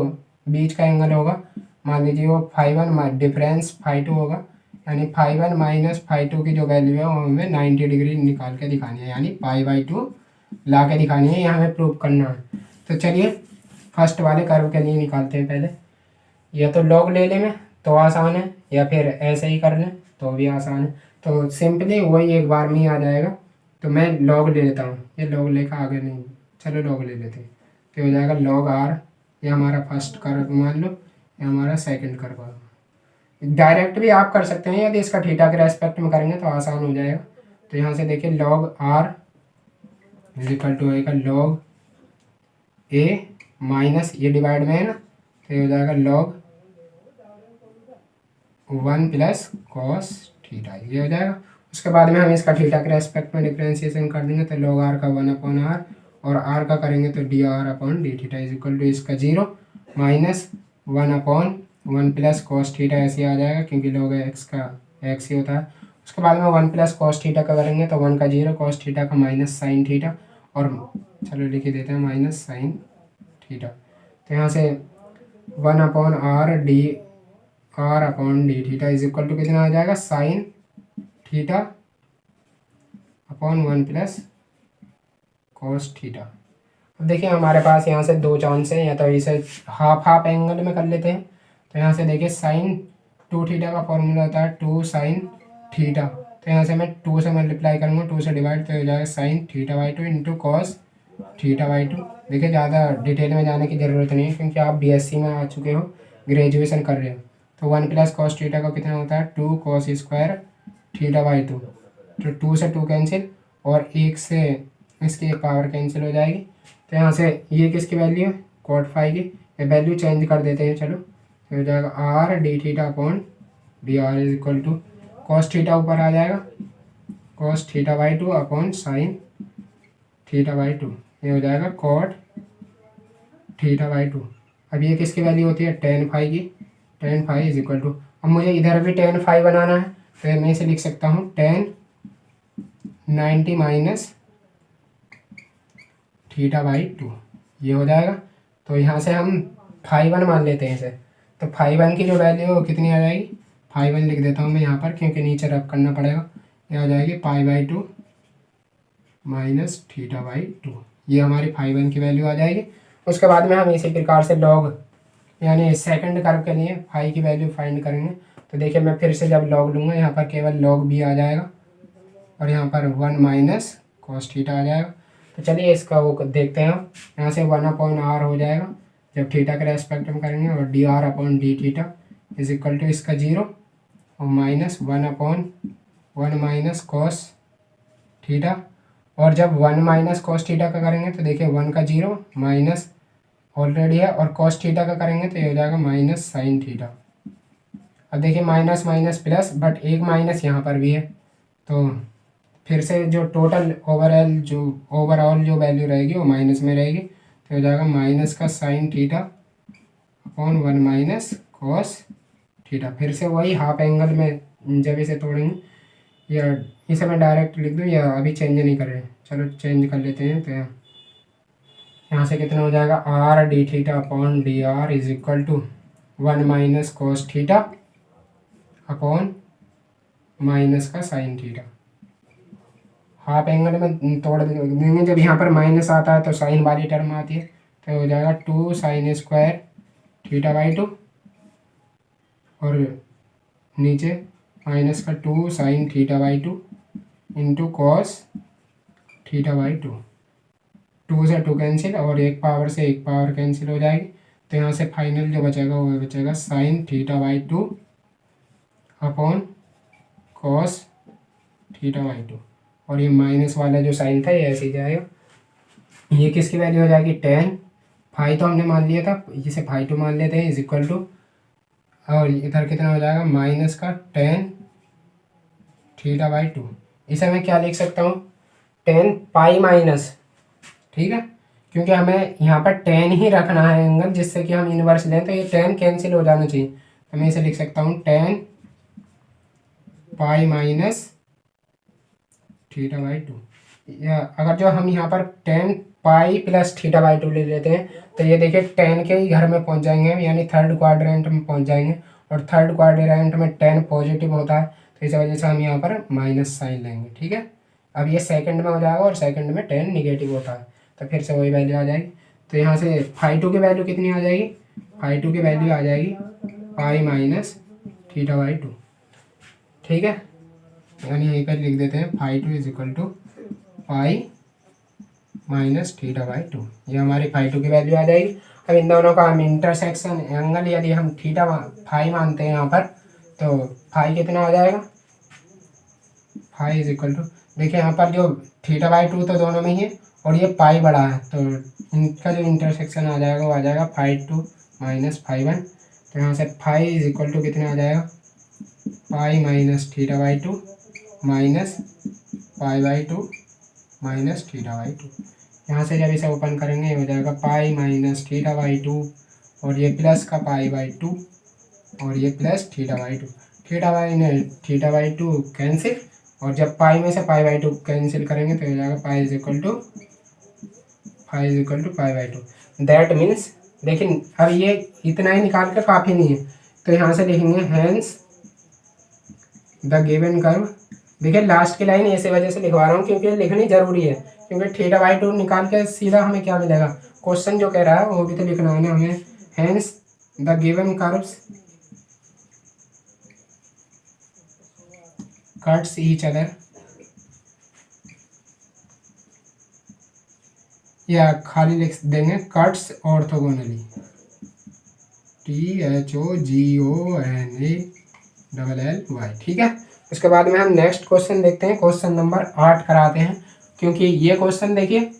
बीच का एंगल होगा, मान लीजिए वो φ1 डिफरेंस φ2 होगा, यानी φ1 - φ2 की जो वैल्यू है वो हमें 90 डिग्री निकाल के दिखानी है, यानी π/2 ला के दिखानी है, ये हमें प्रूव करना है। तो चलिए फर्स्ट वाले कर्व के लिए निकालते हैं पहले। या तो लॉग ले लें तो आसान है, या फिर ऐसे ही कर लें तो भी आसान है। तो सिंपली वही एक बार में ही आ जाएगा। तो मैं लॉग ले लेता हूँ, ये लॉग लेकर आगे नहीं, चलो लॉग ले लेते हैं। तो हो जाएगा लॉग आर, ये हमारा फर्स्ट कर्व मान लो, ये हमारा सेकंड कर्व। डायरेक्ट भी आप कर सकते हैं, यदि इसका थीटा के रेस्पेक्ट में करेंगे तो आसान हो जाएगा। तो यहाँ से देखिए लॉग आर इक्वल टू आएगा लॉग ए माइनस ये डिवाइड में है ना, तो ये हो जाएगा लॉग 1 प्लस कॉस थीटा, ये हो जाएगा। उसके बाद में हम इसका थीटा के रेस्पेक्ट में डिफ्रेंशिएशन कर देंगे, तो लॉग आर का 1/r और आर का करेंगे तो d are upon D theta is equal to इसका 0 माइनस 1/1 प्लस कॉस थीटा ऐसे आ जाएगा, क्योंकि लॉग एक्स का एक्स ही होता है। उसके बाद में 1 प्लस कॉस थीटा का करेंगे तो 1 का 0 कॉस थीटा का माइनस साइन थीटा, और चलो लिख देते हैं माइनस साइन थीटा। तो यहाँ से 1/r upon D theta is equal to कितना आ जाएगा, sine theta upon 1 plus cos theta. अब देखिए हमारे पास यहाँ से दो चांस हैं, या तो इसे हाफ हाफ एंगल में कर लेते हैं। तो यहाँ से देखिए साइन 2 थीटा का फॉर्मूला होता है 2 साइन थीटा, तो यहाँ से मैं 2 से मल्टीप्लाई करूँगा, 2 से डिवाइड, तो हो जाएगा sine theta by 2 into cos theta by 2। देखिए ज़्यादा डिटेल में जाने की ज़रूरत नहीं है, क्योंकि आप बीएससी में आ चुके हो, ग्रेजुएशन कर रहे हो। तो 1 प्लस कॉस थीटा का कितना होता है 2 कॉस स्क्वायर थीटा बाई 2, तो 2 से 2 कैंसिल, और 1 से इसकी एक पावर कैंसिल हो जाएगी। तो यहाँ से ये किसकी वैल्यू है, कॉट फाई की, ये वैल्यू चेंज कर देते हैं। चलो तो हो जाएगा r D theta upon D r is equal to cos theta ऊपर आ जाएगा, cos theta by 2 upon sine theta by 2, ये हो जाएगा कॉट थीटा बाई 2। अब ये किसकी वैल्यू होती है, टेन फाई की, tan phi is equal to, अब मुझे इधर भी टेन फाई बनाना है, तो मैं इसे लिख सकता हूँ टेन 90 माइनस थीटा बाई 2, ये हो जाएगा। तो यहाँ से हम फाई 1 मान लेते हैं इसे, तो फाई 1 की जो वैल्यू है वो कितनी आ जाएगी, फाई 1 लिख देता हूँ मैं यहाँ पर, क्योंकि नीचे रब करना पड़ेगा। ये आ जाएगी pi by 2 minus theta by 2, ये हमारी फाई 1 की वैल्यू आ जाएगी। उसके बाद में हम इसी प्रकार से लॉग यानी सेकंड कर्व के लिए फाई की वैल्यू फाइंड करेंगे। तो देखिए मैं फिर से जब लॉग लूँगा, यहाँ पर केवल लॉग भी आ जाएगा, और यहाँ पर 1 माइनस कॉस थीटा आ जाएगा। तो चलिए इसका वो देखते हैं हम, यहाँ से 1/r हो जाएगा जब थीटा के रेस्पेक्ट में करेंगे, और d are upon D theta is equal to इसका 0 और माइनस 1/1 माइनस कॉस थीटा, और जब 1 माइनस कॉस थीटा का करेंगे तो देखिए 1 का 0 माइनस ऑलरेडी है, और कॉस थीटा का करेंगे तो ये हो जाएगा माइनस साइन थीटा। अब देखिए माइनस माइनस प्लस, बट एक माइनस यहाँ पर भी है, तो फिर से जो टोटल ओवरऑल जो वैल्यू रहेगी वो माइनस में रहेगी। तो हो जाएगा माइनस का sine theta upon 1 minus cos theta. फिर से वही हाफ एंगल में जब इसे तोड़ेंगे, या इसे मैं डायरेक्ट लिख दूँ या अभी चेंज नहीं कर रहे, चलो चेंज कर लेते हैं। तो यहाँ से कितना हो जाएगा, r D theta upon D r is equal to 1 minus cos theta upon minus का साइन थीटा। हाफ एंगल में तोड़ देंगे, जब यहाँ पर माइनस आता है तो साइन वाली टर्म आती है, तो हो जाएगा 2 साइन स्क्वायर थीटा बाई 2, और नीचे माइनस का 2 sign theta by 2 into cos theta by 2, 2 से 2 कैंसिल, और एक पावर से एक पावर कैंसिल हो जाएगी। तो यहाँ से फाइनल जो बचेगा वो बचेगा sign theta by 2 upon cos theta by 2, और ये माइनस वाला जो साइन था ये ऐसे ही जाएगा। ये किसकी वैल्यू हो जाएगी, टेन फाई तो हमने मान लिया था, इसे फाई 2 मान लेते हैं इज इक्वल टू, और इधर कितना हो जाएगा माइनस का टेन थीटा बाई 2। इसे मैं क्या लिख सकता हूँ, टेन पाई माइनस, ठीक है, क्योंकि हमें यहाँ पर टेन ही रखना है एंगल, जिससे कि हम इनवर्स लें तो ये टेन कैंसिल हो जाना चाहिए। तो मैं इसे लिख सकता हूँ tan pi minus theta by 2, या अगर जो हम यहाँ पर ten pi plus theta by 2 ले लेते हैं तो ये देखिए टेन के ही घर में पहुँच जाएंगे, यानी थर्ड क्वाड्रेंट में पहुँच जाएंगे, और थर्ड क्वाड्रेंट में टेन पॉजिटिव होता है, तो इस वजह से हम यहाँ पर माइनस साइन लेंगे, ठीक है। अब ये सेकंड में हो जाएगा, और सेकंड में टेन निगेटिव होता है, तो फिर से वही वैल्यू आ जाएगी। तो यहाँ से फाई टू की वैल्यू कितनी आ जाएगी, फाई टू की वैल्यू आ जाएगी pi minus theta by two. ठीक है, यानी यहीं पर लिख देते हैं phi two is equal to pi minus theta by two. ये हमारी फाई टू की वैल्यू आ जाएगी। अब इन दोनों का हम इंटरसेक्शन एंगल यदि हम थीटा फाई मानते हैं यहाँ पर, तो फाई कितना आ जाएगा, फाई इज इक्वल टू, देखिए यहाँ पर जो थीटा बाई टू तो दोनों में ही है और ये पाई बड़ा है, तो इनका जो इंटरसेक्शन आ जाएगा वो आ जाएगा phi two minus phi one. तो यहाँ से फाई इज इक्वल टू कितना आ जाएगा, पाई minus theta by two minus pi by two minus theta by to. यहाँ से जब इसे ओपन करेंगे हो जाएगा पाई माइनस थीटा बाई टू और ये प्लस का पाई बाई टू और ये plus theta by to. Theta by to cancel, और जब पाई में से पाई बाई टू कैंसिल करेंगे तो हो जाएगा pi is equal to pi by two. That means, लेकिन अब ये इतना ही निकाल कर काफ़ी नहीं है, तो यहाँ से लिखेंगे हैंस द गिवन कर्व। देखिए लास्ट की लाइन इसी वजह से लिखवा रहा हूँ क्योंकि लिखनी जरूरी है, क्योंकि थीटा बाई टू निकाल के सीधा हमें क्या मिलेगा, क्वेश्चन जो कह रहा है वो भी तो लिखना है ना हमें। Hence the given curves cuts each other, या खाली लिख देंगे कट्स ऑर्थोगोनली, THOGONALLY। ठीक है, उसके बाद में हम नेक्स्ट क्वेश्चन देखते हैं, क्वेश्चन नंबर 8 कराते हैं, क्योंकि ये क्वेश्चन देखिए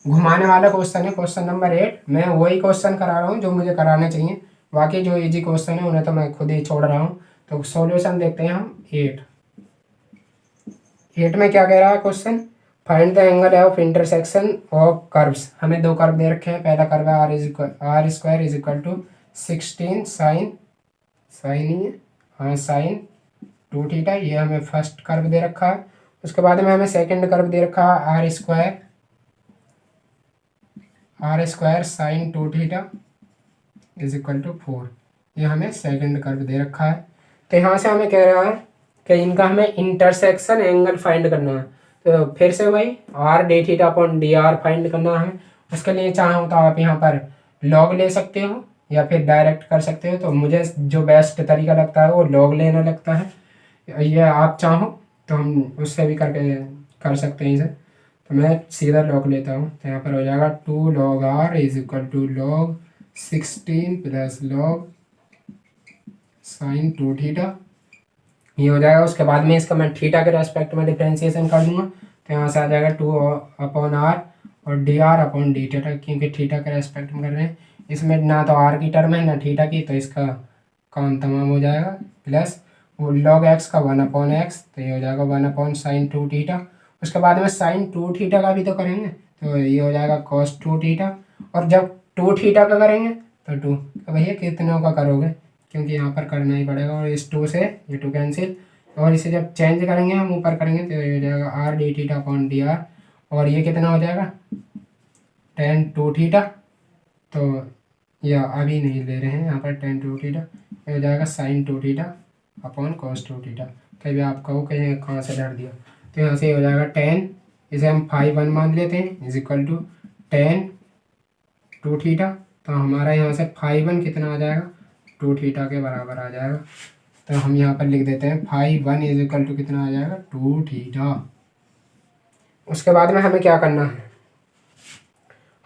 घुमाने वाला क्वेश्चन है, क्वेश्चन नंबर 8। मैं वही क्वेश्चन करा रहा हूँ जो मुझे कराने चाहिए, बाकी जो इजी क्वेश्चन है उन्हें तो मैं खुद ही छोड़ रहा हूँ। तो सॉल्यूशन देखते हैं हम 8 में क्या कह रहा है question, find the angle of intersection of curves. हमें दो कर्व दे रखे हैं, पहला कर्व है r square is equal to 16 sine sine 2 theta, ये हमें फर्स्ट कर्व दे रखा है। उसके बाद में हमें सेकंड कर्व दे रखा है r square sine 2 theta is equal to 4, ये हमें सेकंड कर्व दे रखा है। तो यहाँ से हमें कह रहा है कि इनका हमें इंटरसेक्शन एंगल फाइंड करना है, तो फिर से वही R D theta upon D r find करना है। उसके लिए चाहो तो आप यहाँ पर लॉग ले सकते हो या फिर डायरेक्ट कर सकते हो, तो मुझे जो बेस्ट तरीका लगता है वो लॉग लेना लगता है। ये आप चाहो तो हम उससे भी कर सकते हैं इसे, तो मैं सीधा लॉग लेता हूँ। तो यहाँ पर हो जाएगा 2 log r is equal to log 16 plus log sine 2 theta, ये हो जाएगा। उसके बाद में इसका मैं थीटा के रेस्पेक्ट में डिफ्रेंशिएशन कर दूंगा, तो यहाँ से आ जाएगा 2 अपॉन आर और d are upon D theta, क्योंकि थीटा के रेस्पेक्ट में कर रहे हैं। इसमें ना तो आर की टर्म है ना थीटा की, तो इसका काम तमाम हो जाएगा। प्लस वो लॉग एक्स का 1 अपॉन एक्स, तो ये हो जाएगा 1 अपॉन साइन 2 थीटा। उसके बाद में साइन 2 थीटा का भी तो करेंगे, तो ये हो जाएगा कॉस 2 थीटा। और जब 2 थीटा का करेंगे तो 2, तो भैया कितनों का करोगे, क्योंकि यहाँ पर करना ही पड़ेगा। और इस 2 से ये 2 कैंसिल, और इसे जब चेंज करेंगे हम ऊपर करेंगे तो ये हो जाएगा r D theta upon D R, और ये कितना हो जाएगा tan 2 थीटा। तो या अभी नहीं ले रहे हैं यहाँ पर tan 2 थीटा, ये हो जाएगा sine 2 theta upon cos 2 theta. कभी आप कहो कहीं कहाँ से डर दिया, तो यहाँ से हो जाएगा tan, इसे हम फाई 1 मान लेते हैं is equal to tan 2 theta. तो हमारा यहाँ से फाई 1 कितना आ जाएगा, 2 थीटा के बराबर आ जाएगा। तो हम यहाँ पर लिख देते हैं फाई 1 इज इक्वल टू कितना आ जाएगा, 2 थीटा। उसके बाद में हमें क्या करना है,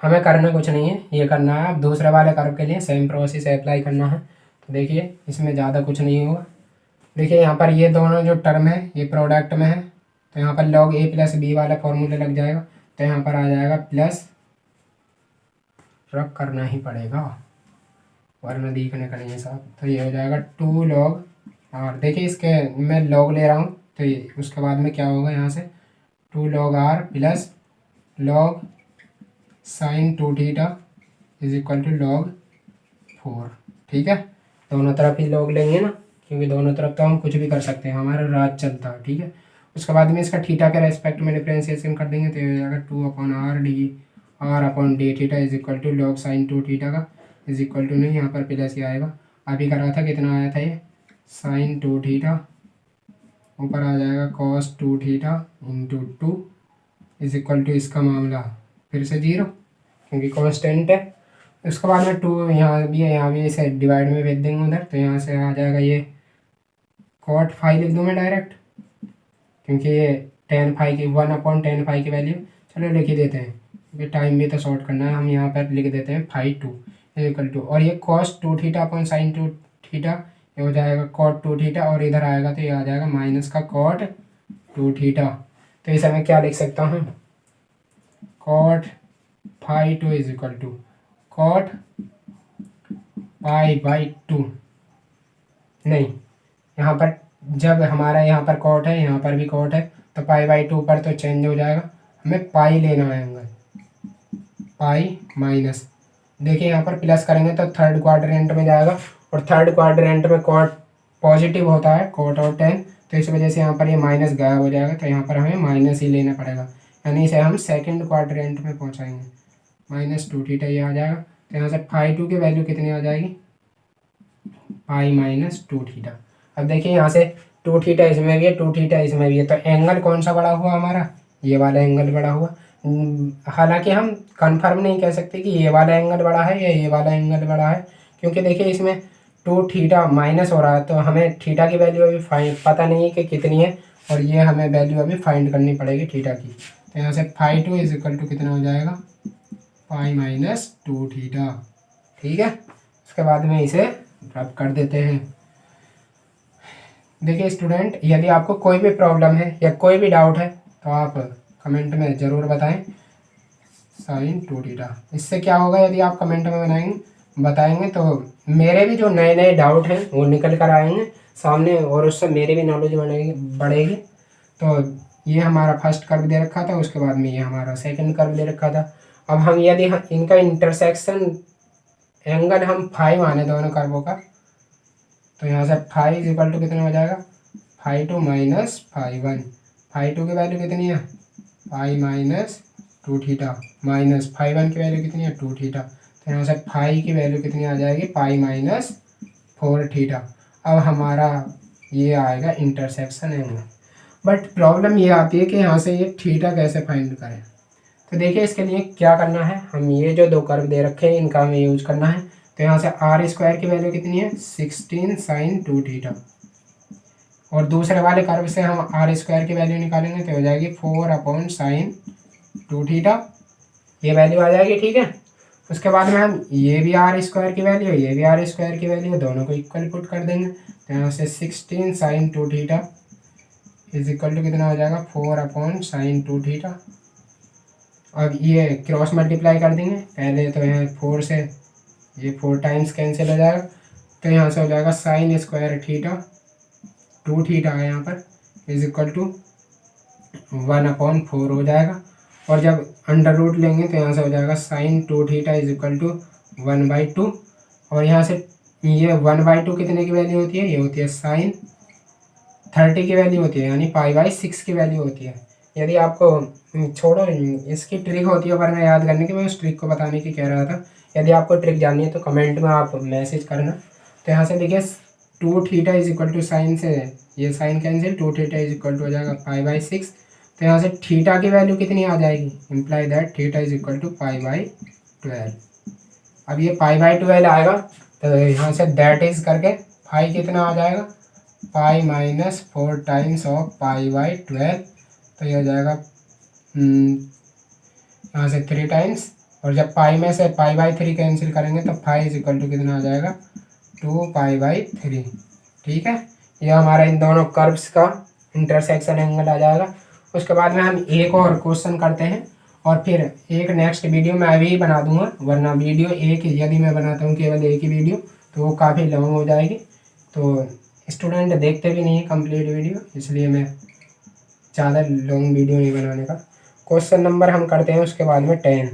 हमें करना कुछ नहीं है, ये करना है अब दूसरे वाले कर्व के लिए सेम प्रोसेस अप्लाई करना है। तो देखिए इसमें ज़्यादा कुछ नहीं होगा। देखिए यहाँ पर ये दोनों जो टर्म है ये प्रोडक्ट में है, तो यहाँ पर log a प्लस बी वाला फॉर्मूला लग जाएगा। तो यहाँ पर आ जाएगा प्लस, रब करना ही पड़ेगा वरना दिखने का नहीं साहब। तो ये हो जाएगा 2 log, और देखिए इसके मैं log ले रहा हूँ, तो ये उसके बाद में क्या होगा यहाँ से 2 log r plus log sine 2 theta is equal to log 4। ठीक है, दोनों तरफ ही log लेंगे ना, क्योंकि दोनों तरफ तो हम कुछ भी कर सकते हैं, हमारा राज चलता है। ठीक है, उसके बाद में इसका थीटा के रेस्पेक्ट में डिफ्रेंशिएशन कर देंगे, तो ये हो जाएगा 2 upon r upon D theta is equal to log sine 2 theta का इज इक्वल टू, नहीं यहाँ पर प्लस ही आएगा, अभी करा था कितना आया था ये साइन 2 थीटा, ऊपर आ जाएगा cos 2 theta into 2 is equal to, इसका मामला फिर से 0, क्योंकि कांस्टेंट है। उसके बाद में 2 यहाँ भी है, यहाँ भी इसे डिवाइड में भेज देंगे उधर, तो यहाँ से आ जाएगा ये कॉट फाई लिख दूँ मैं डायरेक्ट, क्योंकि ये टेन फाई की 1/10 फाई की वैल्यू। चलो लिख ही देते हैं क्योंकि टाइम भी तो शॉर्ट करना है। हम यहाँ पर लिख देते हैं फाई 2 इक्वल टू, और ये cos 2 theta upon sine 2 theta, ये हो जाएगा कॉट 2 थीटा, और इधर आएगा तो ये आ जाएगा माइनस का कॉट 2 थीटा। तो इसे मैं क्या लिख सकता हूँ, cot phi 2 is equal to cot pi by 2। नहीं, यहाँ पर जब हमारा यहाँ पर कॉट है, यहाँ पर भी कॉट है, तो पाई बाई 2 पर तो चेंज हो जाएगा, हमें पाई लेना है एंगल, पाई माइनस। देखिए यहाँ पर प्लस करेंगे तो थर्ड क्वाड्रेंट में जाएगा, और थर्ड क्वाड्रेंट में कॉट पॉजिटिव होता है, कॉट और टेन, तो इस वजह से यहाँ पर ये माइनस गायब हो जाएगा, तो यहाँ पर हमें माइनस ही लेना पड़ेगा, यानी इसे हम सेकंड क्वाड्रेंट में पहुँचाएंगे। माइनस 2 थीटा ये आ जाएगा, तो यहाँ से फाई 2 की वैल्यू कितनी आ जाएगी, पाई माइनस 2 थीटा। अब देखिए यहाँ से 2 थीटा इसमें भी है, 2 थीटा इसमें भी है, तो एंगल कौन सा बड़ा हुआ हमारा, ये वाला एंगल बड़ा हुआ। हालांकि हम कंफर्म नहीं कह सकते कि ये वाला एंगल बड़ा है या ये वाला एंगल बड़ा है, क्योंकि देखिए इसमें 2 थीटा माइनस हो रहा है, तो हमें थीटा की वैल्यू अभी फाइंड पता नहीं है कि कितनी है, और ये हमें वैल्यू अभी फाइंड करनी पड़ेगी थीटा की। तो यहाँ से फाई 2 इज इक्वल टू कितना हो जाएगा, पाई माइनस 2 थीटा। ठीक है, उसके बाद में इसे रब कर देते हैं। देखिए स्टूडेंट, यदि आपको कोई भी प्रॉब्लम है या कोई भी डाउट है तो आप कमेंट में ज़रूर बताएं। साइन 2 थीटा, इससे क्या होगा, यदि आप कमेंट में बताएंगे तो मेरे भी जो नए नए डाउट हैं वो निकल कर आएंगे सामने, और उससे मेरी भी नॉलेज बढ़ेगी। तो ये हमारा फर्स्ट कर्व दे रखा था, उसके बाद में ये हमारा सेकंड कर्व दे रखा था। अब हम यदि इनका इंटरसेक्शन एंगल हम फाई माने दोनों कर्वों का, तो यहाँ से फाई इज इक्वल टू कितना हो जाएगा, फाई 2 माइनस फाई 1। फाई 2 की वैल्यू कितनी है, phi minus 2 theta, minus phi 1 की वैल्यू कितनी है, 2 थीटा। तो यहाँ से फाई की वैल्यू कितनी आ जाएगी, पाई माइनस 4 थीटा। अब हमारा ये आएगा इंटरसेक्शन एंगल। बट प्रॉब्लम ये आती है कि यहाँ से ये थीटा कैसे फाइंड करें। तो देखिए इसके लिए क्या करना है, हम ये जो दो कर्व दे रखे हैं इनका हमें यूज करना है। तो यहाँ से आर स्क्वायर की वैल्यू कितनी है, 16 साइन 2 थीटा, और दूसरे वाले कर्व से हम आर स्क्वायर की वैल्यू निकालेंगे तो हो जाएगी 4 अपॉन साइन 2 थीटा, ये वैल्यू आ जाएगी। ठीक है, उसके बाद में हम ये भी आर स्क्वायर की वैल्यू है, ये भी आर स्क्वायर की वैल्यू है, दोनों को इक्वल पुट कर देंगे। तो यहाँ से 16 sine 2 theta is equal to कितना हो जाएगा, 4 अपॉन साइन 2 थीटा। अब ये क्रॉस मल्टीप्लाई कर देंगे, पहले तो यहाँ 4 से ये 4 टाइम्स कैंसिल हो जाएगा, तो यहाँ से हो जाएगा साइन स्क्वायर थीटा 2 थीटा है यहाँ पर इज इक्वल टू 1 अपॉन 4 हो जाएगा, और जब अंडर रूट लेंगे तो यहाँ से हो जाएगा sine 2 theta is equal to 1/2, और यहाँ से ये 1/2 कितने की वैल्यू होती है, ये होती है साइन 30 की वैल्यू होती है, यानी पाई/6 की वैल्यू होती है। यदि आपको छोड़ो इसकी ट्रिक होती है, पर मैं याद करने की, मैं उस ट्रिक को बताने की कह रहा था। यदि आपको ट्रिक जाननी है तो कमेंट में आप मैसेज करना। तो यहाँ से देखिए 2 theta is equal to sine से ये sine cancel, 2 theta is equal to हो जाएगा पाई/6। तो यहाँ से थीटा की वैल्यू कितनी आ जाएगी, imply that theta is equal to पाई/12। अब ये पाई/12 आएगा, तो यहाँ से दैट इज करके फाई कितना आ जाएगा, पाई माइनस 4 टाइम्स ऑफ पाई/12। तो ये हो जाएगा यहाँ से 3 टाइम्स, और जब पाई में से पाई/3 कैंसिल करेंगे तो फाई इज इक्वल टू कितना आ जाएगा, 2 पाई/3। ठीक है, ये हमारा इन दोनों कर्व्स का इंटरसेक्शन एंगल आ जाएगा। उसके बाद में हम एक और क्वेश्चन करते हैं, और फिर एक नेक्स्ट वीडियो मैं अभी बना दूंगा, वरना वीडियो एक यदि मैं बनाता हूँ केवल एक ही वीडियो तो वो काफ़ी लॉन्ग हो जाएगी, तो स्टूडेंट देखते भी नहीं है कंप्लीट वीडियो, इसलिए मैं ज़्यादा लॉन्ग वीडियो नहीं बनाने का। क्वेश्चन नंबर हम करते हैं उसके बाद में 10,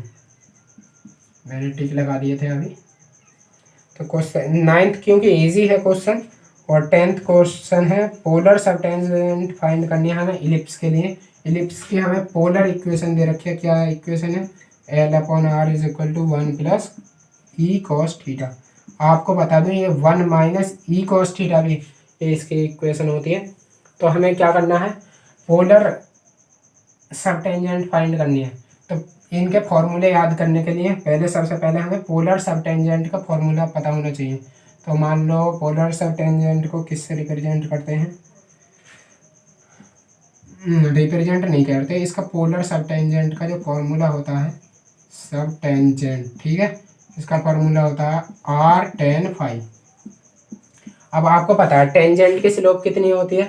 मैंने टिक लगा दिए थे अभी। तो क्वेश्चन 9th क्योंकि इजी है क्वेश्चन, और 10th क्वेश्चन है पोलर सबटेंजेंट फाइंड करनी है हमें इलिप्स के लिए। इलिप्स की हमें पोलर इक्वेशन दे रखी है, क्या इक्वेशन है, L/R is equal to 1 plus e cos theta. आपको बता दूं ये 1 माइनस ई कॉस थीटा भी ये इसकी इक्वेशन होती है। तो हमें क्या करना है, पोलर सबटेंजेंट फाइंड करनी है। तो इनके फॉर्मूले याद करने के लिए पहले सबसे पहले हमें पोलर सब टेंजेंट का फॉर्मूला पता होना चाहिए। तो मान लो पोलर सब टेंजेंट को किससे रिप्रेजेंट करते हैं, रिप्रेजेंट नहीं करते, इसका पोलर सब टेंजेंट का जो फॉर्मूला होता है सब टेंजेंट, ठीक है, इसका फॉर्मूला होता है आर टेन फाई। अब आपको पता है टेंजेंट की स्लोप कितनी होती है,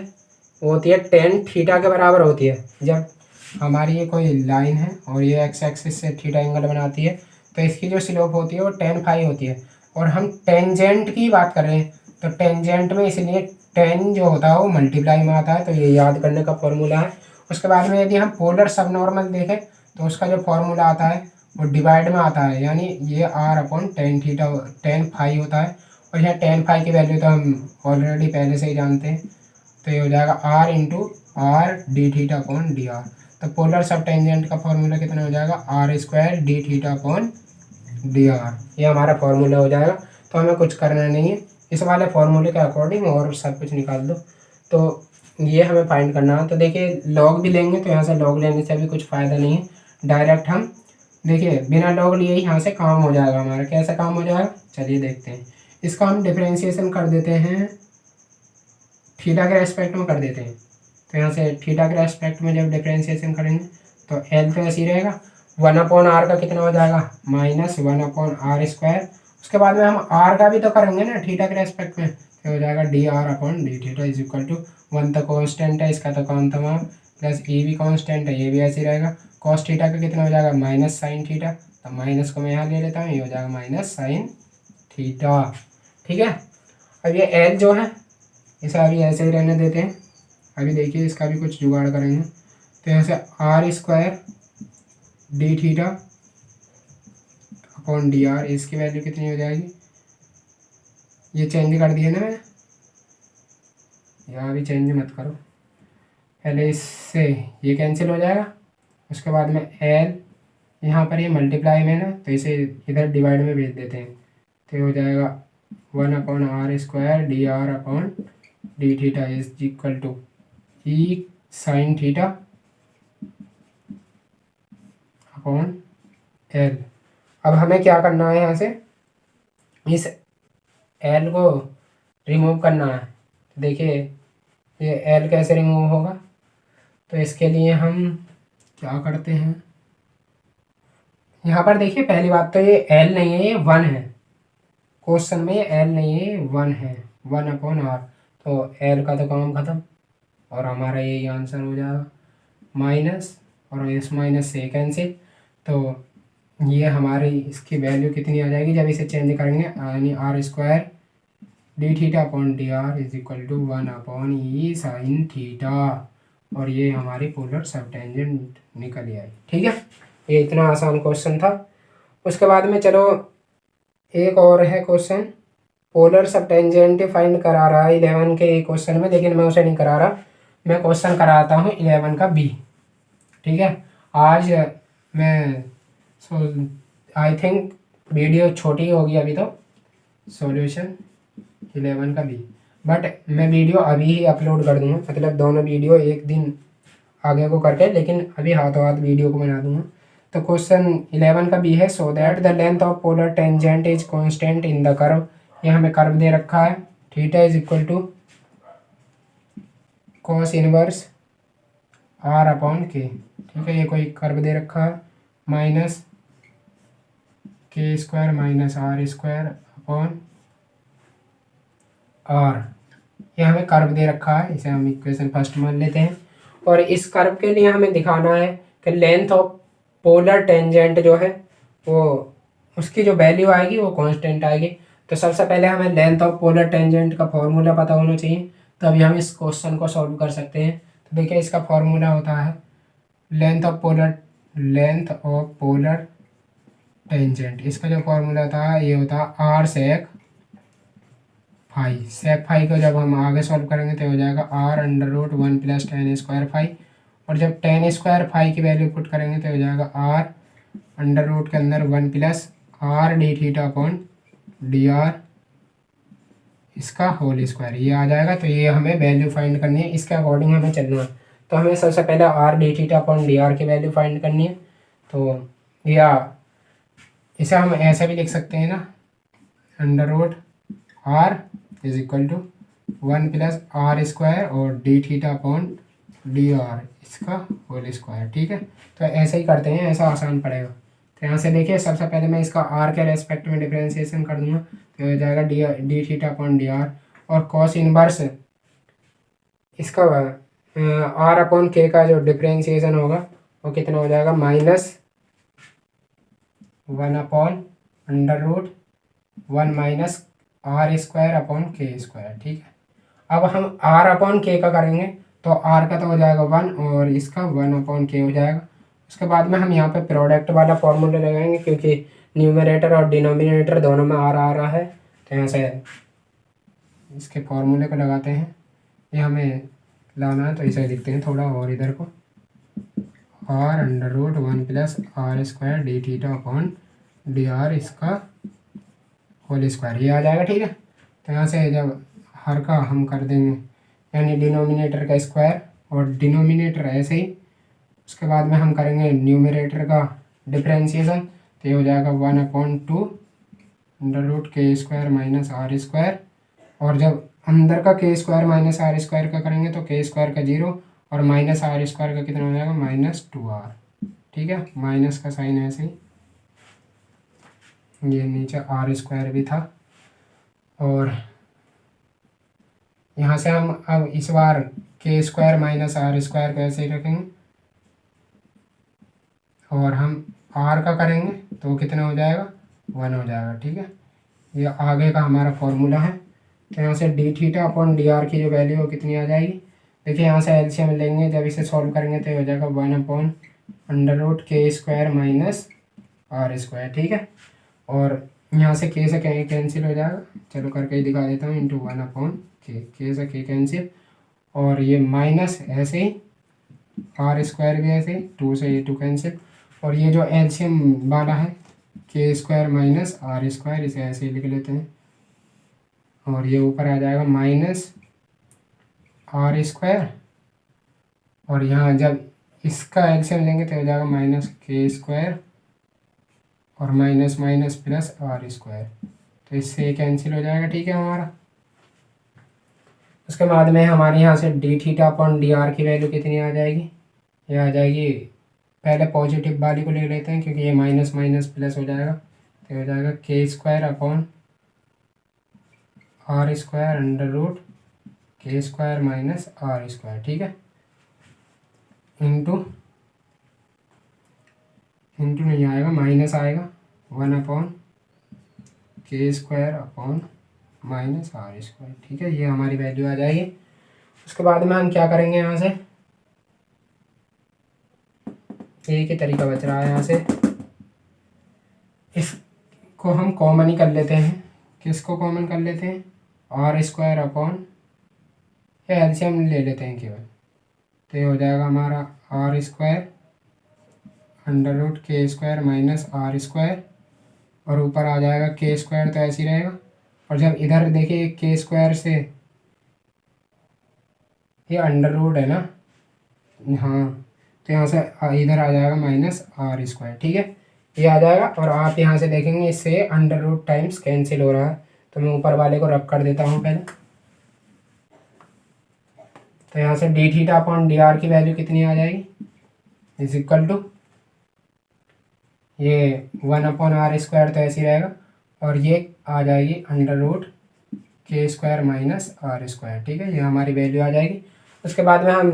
वो होती है टेन थीटा के बराबर होती है। जब हमारी ये कोई लाइन है और ये एक्स एक्सिस से थीटा एंगल बनाती है तो इसकी जो स्लोप होती है वो टेन फाई होती है। और हम टेंजेंट की बात कर रहे हैं तो टेंजेंट में इसलिए टेन जो होता है वो मल्टीप्लाई में आता है, तो ये याद करने का फॉर्मूला है। उसके बाद में यदि हम पोलर सब नॉर्मल देखें तो उसका जो फॉर्मूला आता है वो डिवाइड में आता है, यानी ये r upon tan theta tan phi होता है। और यहाँ टेन फाई की वैल्यू तो हम ऑलरेडी पहले से ही जानते हैं, तो ये हो जाएगा r into r D theta upon D R. तो पोलर सब टेंजेंट का फॉर्मूला कितना हो जाएगा, r square D theta upon D r, ये हमारा फॉर्मूला हो जाएगा। तो हमें कुछ करना नहीं है, इस वाले फॉर्मूले के अकॉर्डिंग और सब कुछ निकाल दो। तो ये हमें फाइंड करना है। तो देखिए लॉग भी लेंगे तो यहाँ से लॉग लेने से भी कुछ फ़ायदा नहीं है, डायरेक्ट हम देखिए बिना लॉग लिए ही यहाँ से काम हो जाएगा हमारा। कैसा काम हो जाएगा, चलिए देखते हैं। इसका हम डिफरेंशिएशन कर देते हैं, थीटा के रेस्पेक्ट में कर देते हैं। तो यहाँ से थीटा के रेस्पेक्ट में जब डिफरेंशिएशन करेंगे तो एल तो ऐसे ही रहेगा, वन अपॉन आर का कितना हो जाएगा minus one upon are square. उसके बाद में हम आर का भी तो करेंगे ना थीटा के रेस्पेक्ट में, तो हो जाएगा d are upon D theta is equal to one. तो कॉन्स्टेंट है इसका तो काम तमाम, प्लस ए भी कॉन्स्टेंट है, ये भी ऐसे ही रहेगा। कॉस थीटा का कितना हो जाएगा माइनस साइन थीटा, तो माइनस को मैं यहाँ ले लेता हूँ, ये हो जाएगा माइनस साइन थीटा, ठीक है। अब ये एल जो है इसे अभी ऐसे ही रहने देते हैं। अभी देखिए इसका भी कुछ जुगाड़ करेंगे। तो यहाँ से r square D theta upon D r, इसकी वैल्यू कितनी हो जाएगी, ये चेंज कर दिया ना मैंने, यहाँ भी चेंज मत करो, पहले इससे ये कैंसिल हो जाएगा। उसके बाद में एल यहाँ पर ये मल्टीप्लाई में ना, तो इसे इधर डिवाइड में भेज देते हैं, तो ये हो जाएगा one upon are square d are upon D theta is equal to e sine theta upon l. अब हमें क्या करना है, यहाँ से इस एल को रिमूव करना है। तो देखिए ये एल कैसे रिमूव होगा, तो इसके लिए हम क्या करते हैं, यहाँ पर देखिए पहली बात तो ये एल नहीं है, ये वन है, क्वेश्चन में ये एल नहीं है, ये वन है, वन अपॉन आर। तो एल का तो काम खत्म और हमारा यही आंसर हो जाएगा, माइनस और इस माइनस से कैंसिल। तो ये हमारी इसकी वैल्यू कितनी आ जाएगी जब इसे चेंज करेंगे, यानी r square D theta upon D r is equal to one upon e sine theta, और ये हमारी पोलर सब टेंजेंट निकल आई, ठीक है। ये इतना आसान क्वेश्चन था। उसके बाद में चलो एक और है question, polar sub tangent find करा रहा है 11 के क्वेश्चन में, लेकिन मैं उसे नहीं करा रहा, मैं क्वेश्चन कराता हूँ 11 का बी, ठीक है। आज मैं आई थिंक वीडियो छोटी होगी अभी तो, सॉल्यूशन 11 का बी, बट मैं वीडियो अभी ही अपलोड कर दूँगा, मतलब दोनों वीडियो एक दिन आगे को करके, लेकिन अभी हाथों हाथ वीडियो को बना दूँगा। तो क्वेश्चन 11 का बी है, so that the length of polar tangent is constant in the curve. ये हमें कर्व दे रखा है, theta is equal to cos inverse r upon k, ठीक है। ये कोई कर्व दे रखा है, minus k square minus are square upon r, ये हमें कर्व दे रखा है, इसे हम इक्वेशन फर्स्ट मान लेते हैं। और इस कर्व के लिए हमें दिखाना है कि लेंथ ऑफ पोलर टेंजेंट जो है वो उसकी जो वैल्यू आएगी वो कांस्टेंट आएगी। तो सबसे पहले हमें लेंथ ऑफ पोलर टेंजेंट का फॉर्मूला पता होना चाहिए, तभी हम इस क्वेश्चन को सॉल्व कर सकते हैं। तो देखिए इसका फॉर्मूला होता है लेंथ ऑफ पोलर टेंजेंट, इसका जो फॉर्मूला होता है ये होता है r sec phi. Sec phi को जब हम आगे सॉल्व करेंगे तो हो जाएगा r under root one plus tan square phi, और जब टेन स्क्वायर फाई की वैल्यू पुट करेंगे तो हो जाएगा आर अंडर रूट के अंदर one plus r D theta upon D R इसका होल स्क्वायर, ये आ जाएगा। तो ये हमें वैल्यू फाइंड करनी है, इसके अकॉर्डिंग हमें चलना है। तो हमें सबसे पहले R D theta upon D R की वैल्यू फाइंड करनी है। तो या इसे हम ऐसा भी लिख सकते हैं ना, under root r is equal to 1+r² और d theta upon D R इसका होल स्क्वायर। ठीक है, तो ऐसे ही करते हैं, ऐसा आसान पड़ेगा। तो यहाँ से देखिए, सबसे पहले मैं इसका आर के रेस्पेक्ट में डिफ्रेंशिएशन कर दूंगा, तो हो जाएगा D theta upon D R, और कॉस इनवर्स इसका आर अपॉन के का जो डिफ्रेंशिएशन होगा वो कितना हो जाएगा, -1/√1 -r² अपॉन k²। ठीक है, अब हम r अपॉन के का करेंगे, तो r का तो हो जाएगा 1 और इसका 1/k हो जाएगा। उसके बाद में हम यहाँ पे प्रोडक्ट वाला फॉर्मूला लगाएंगे, क्योंकि न्यूमरेटर और डिनोमिनेटर दोनों में r आ रहा है। तो यहाँ से इसके फॉर्मूले को लगाते हैं, ये हमें लाना है तो इसे लिखते हैं थोड़ा और इधर को, r√1+r² D theta upon D R इसका होल स्क्वायर, ये आ जाएगा। ठीक है, तो यहाँ से जब हर का हम कर देंगे यानी डिनोमिनेटर का स्क्वायर और डिनोमिनेटर ऐसे ही, उसके बाद में हम करेंगे न्यूमरेटर का डिफ्रेंशिएशन, तो ये हो जाएगा 1/2 √k² - r², और जब अंदर का k² - r² का करेंगे तो k² का 0 और -r² का कितना हो जाएगा, -2r। ठीक है, माइनस का साइन ऐसे ही, ये नीचे r² भी था, और यहाँ से हम अब इस बार k² - r² को ऐसे ही रखेंगे, और हम r का करेंगे तो कितना हो जाएगा, 1 हो जाएगा। ठीक है, ये आगे का हमारा फॉर्मूला है। तो यहाँ से D theta upon D R की जो वैल्यू है कितनी आ जाएगी, देखिए यहाँ से एलसीएम लेंगे, जब इसे सॉल्व करेंगे तो हो जाएगा 1/√k² - r²। ठीक है, और यहाँ से k से कैंसिल हो जाएगा, चलो करके ही दिखा देता हूँ, इंटू 1/k, k से k कैंसिल, और ये माइनस ऐसे ही r² भी ऐसे ही, 2 से ये 2 कैंसिल, और ये जो एलसीएम वाला है k² - r², इसे ऐसे ही लिख लेते हैं, और ये ऊपर आ जाएगा -r², और यहाँ जब इसका एलसीएम लेंगे तो हो जाएगा -k² और माइनस माइनस प्लस r², तो इससे ये कैंसिल हो जाएगा। ठीक है हमारा, उसके बाद में हमारे यहाँ से D theta upon D R की वैल्यू कितनी आ जाएगी, ये आ जाएगी, पहले पॉजिटिव वाली को ले लेते हैं क्योंकि ये माइनस माइनस प्लस हो जाएगा, तो हो जाएगा k² upon r² under root k² - r²। ठीक है, इंटू नहीं आएगा, माइनस आएगा, 1/k² अपॉन -r²। ठीक है, ये हमारी वैल्यू आ जाएगी। उसके बाद में हम क्या करेंगे, यहाँ से एक ही तरीका बच रहा है, यहाँ से इसको हम कॉमन ही कर लेते हैं। किसको कॉमन कर लेते हैं, r² अपॉन, या एलसीएम ले लेते हैं केवल, तो ये हो जाएगा हमारा r² under root k² - r², और ऊपर आ जाएगा k² तो ऐसे ही रहेगा, और जब इधर देखिए k² से ये अंडर रूट है ना, हाँ, तो यहाँ से इधर आ जाएगा -r²। ठीक है, ये आ जाएगा, और आप यहाँ से देखेंगे इससे अंडर रूट टाइम्स कैंसिल हो रहा है, तो मैं ऊपर वाले को रब कर देता हूँ पहले। तो यहाँ से D theta upon D R की वैल्यू कितनी आ जाएगी, इज इक्वल टू, ये 1/r² तो ऐसे ही रहेगा, और ये आ जाएगी अंडर रूट k² - r²। ठीक है, ये हमारी वैल्यू आ जाएगी। उसके बाद में हम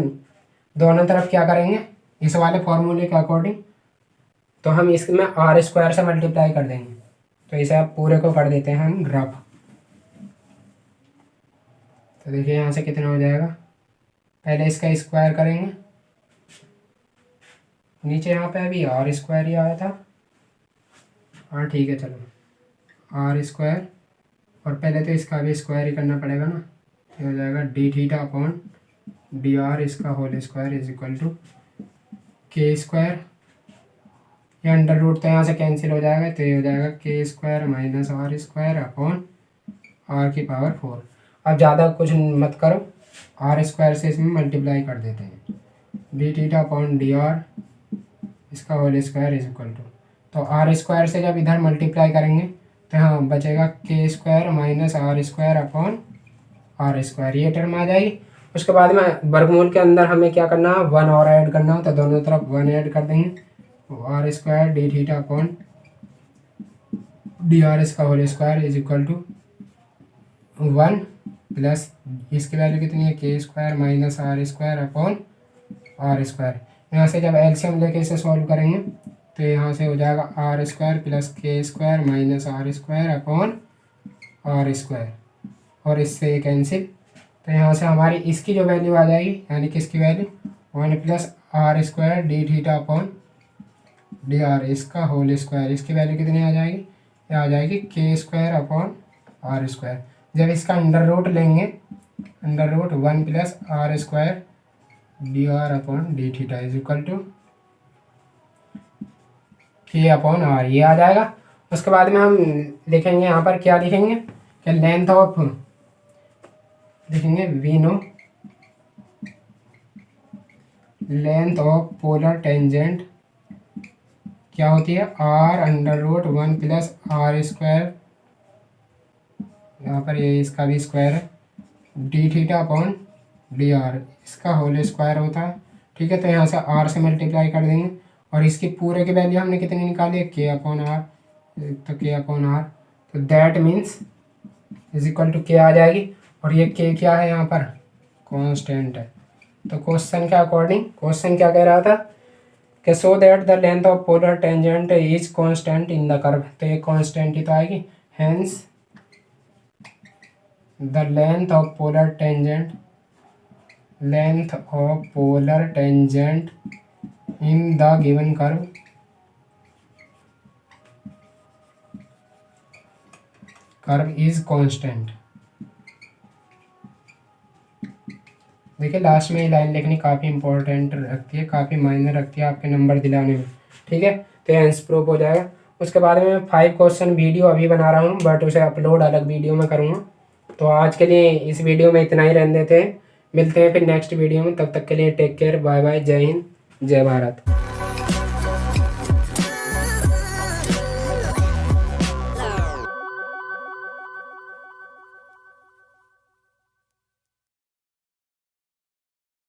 दोनों तरफ क्या करेंगे, इस वाले फॉर्मूले के अकॉर्डिंग, तो हम इसमें r² से मल्टीप्लाई कर देंगे, तो इसे आप पूरे को कर देते हैं हम रफ। तो देखिए यहाँ से कितना हो जाएगा, पहले इसका स्क्वायर करेंगे, नीचे यहाँ पे अभी r² ही आया था, हाँ ठीक है, चलो r², और पहले तो इसका भी स्क्वायर ही करना पड़ेगा ना, ये हो जाएगा D theta upon D R इसका whole square is equal to k², ये अंडर रूट तो यहाँ से कैंसिल हो जाएगा, तो ये हो जाएगा k² - r² अपॉन r⁴। अब ज़्यादा कुछ मत करो, r² से इसमें मल्टीप्लाई कर देते हैं, D theta upon D R इसका whole square is equal to, तो आर स्क्वायर से जब इधर मल्टीप्लाई करेंगे तो यहाँ बचेगा K square minus are square upon are square, ये टर्म आ जाएगी। उसके बाद में वर्गमूल के अंदर हमें क्या करना है, 1 और ऐड करना हो तो दोनों तरफ 1 ऐड कर देंगे। R square D theta upon D R इसका whole square is equal to 1 plus इसकी वैल्यू कितनी है, K square minus are square upon are square. यहाँ से जब एलसीएम लेके इसे सॉल्व करेंगे तो यहाँ से हो जाएगा r square plus k square minus are square upon are square, और इससे ये कैंसिल। तो यहाँ से हमारी इसकी जो वैल्यू आ जाएगी, यानी कि इसकी value 1 plus r square D theta upon D R इसका होल स्क्वायर, इसकी वैल्यू कितनी आ जाएगी, ये आ जाएगी के स्क्वायर अपॉन आर स्क्वायर। जब इसका अंडर रूट लेंगे, under root 1 plus r square d are upon D theta is equal to k upon r, ये आ जाएगा। उसके बाद में हम लिखेंगे यहाँ पर क्या लिखेंगे कि लेंथ ऑफ, लिखेंगे we know length of polar tangent क्या होती है, r under root 1 plus r square, यहाँ पर ये इसका भी स्क्वायर है, D theta upon D R इसका होल स्क्वायर होता है। ठीक है, तो यहाँ से आर से मल्टीप्लाई कर देंगे और इसकी पूरे की वैल्यू हमने कितनी निकाली है, के अपॉन आर, तो के अपॉन आर, तो that means is equal to k आ जाएगी। और ये के क्या है, यहाँ पर कांस्टेंट है। तो क्वेश्चन के अकॉर्डिंग क्वेश्चन क्या कह रहा था कि सो that the length of polar tangent is constant in the curve, तो ये कांस्टेंट ही तो आएगी। Hence the length of polar tangent in the given curve is constant. देखिए लास्ट में ये लाइन लिखनी काफ़ी इंपॉर्टेंट रखती है, काफ़ी मायने रखती है आपके नंबर दिलाने में। ठीक है, तो आंसर प्रूफ हो जाएगा। उसके बाद में मैं 5 क्वेश्चन वीडियो अभी बना रहा हूँ, बट उसे अपलोड अलग वीडियो में करूँगा। तो आज के लिए इस वीडियो में इतना ही रहने देते हैं, मिलते हैं फिर नेक्स्ट वीडियो में। तब तक के लिए टेक केयर, बाय बाय, जय हिंद, जय भारत।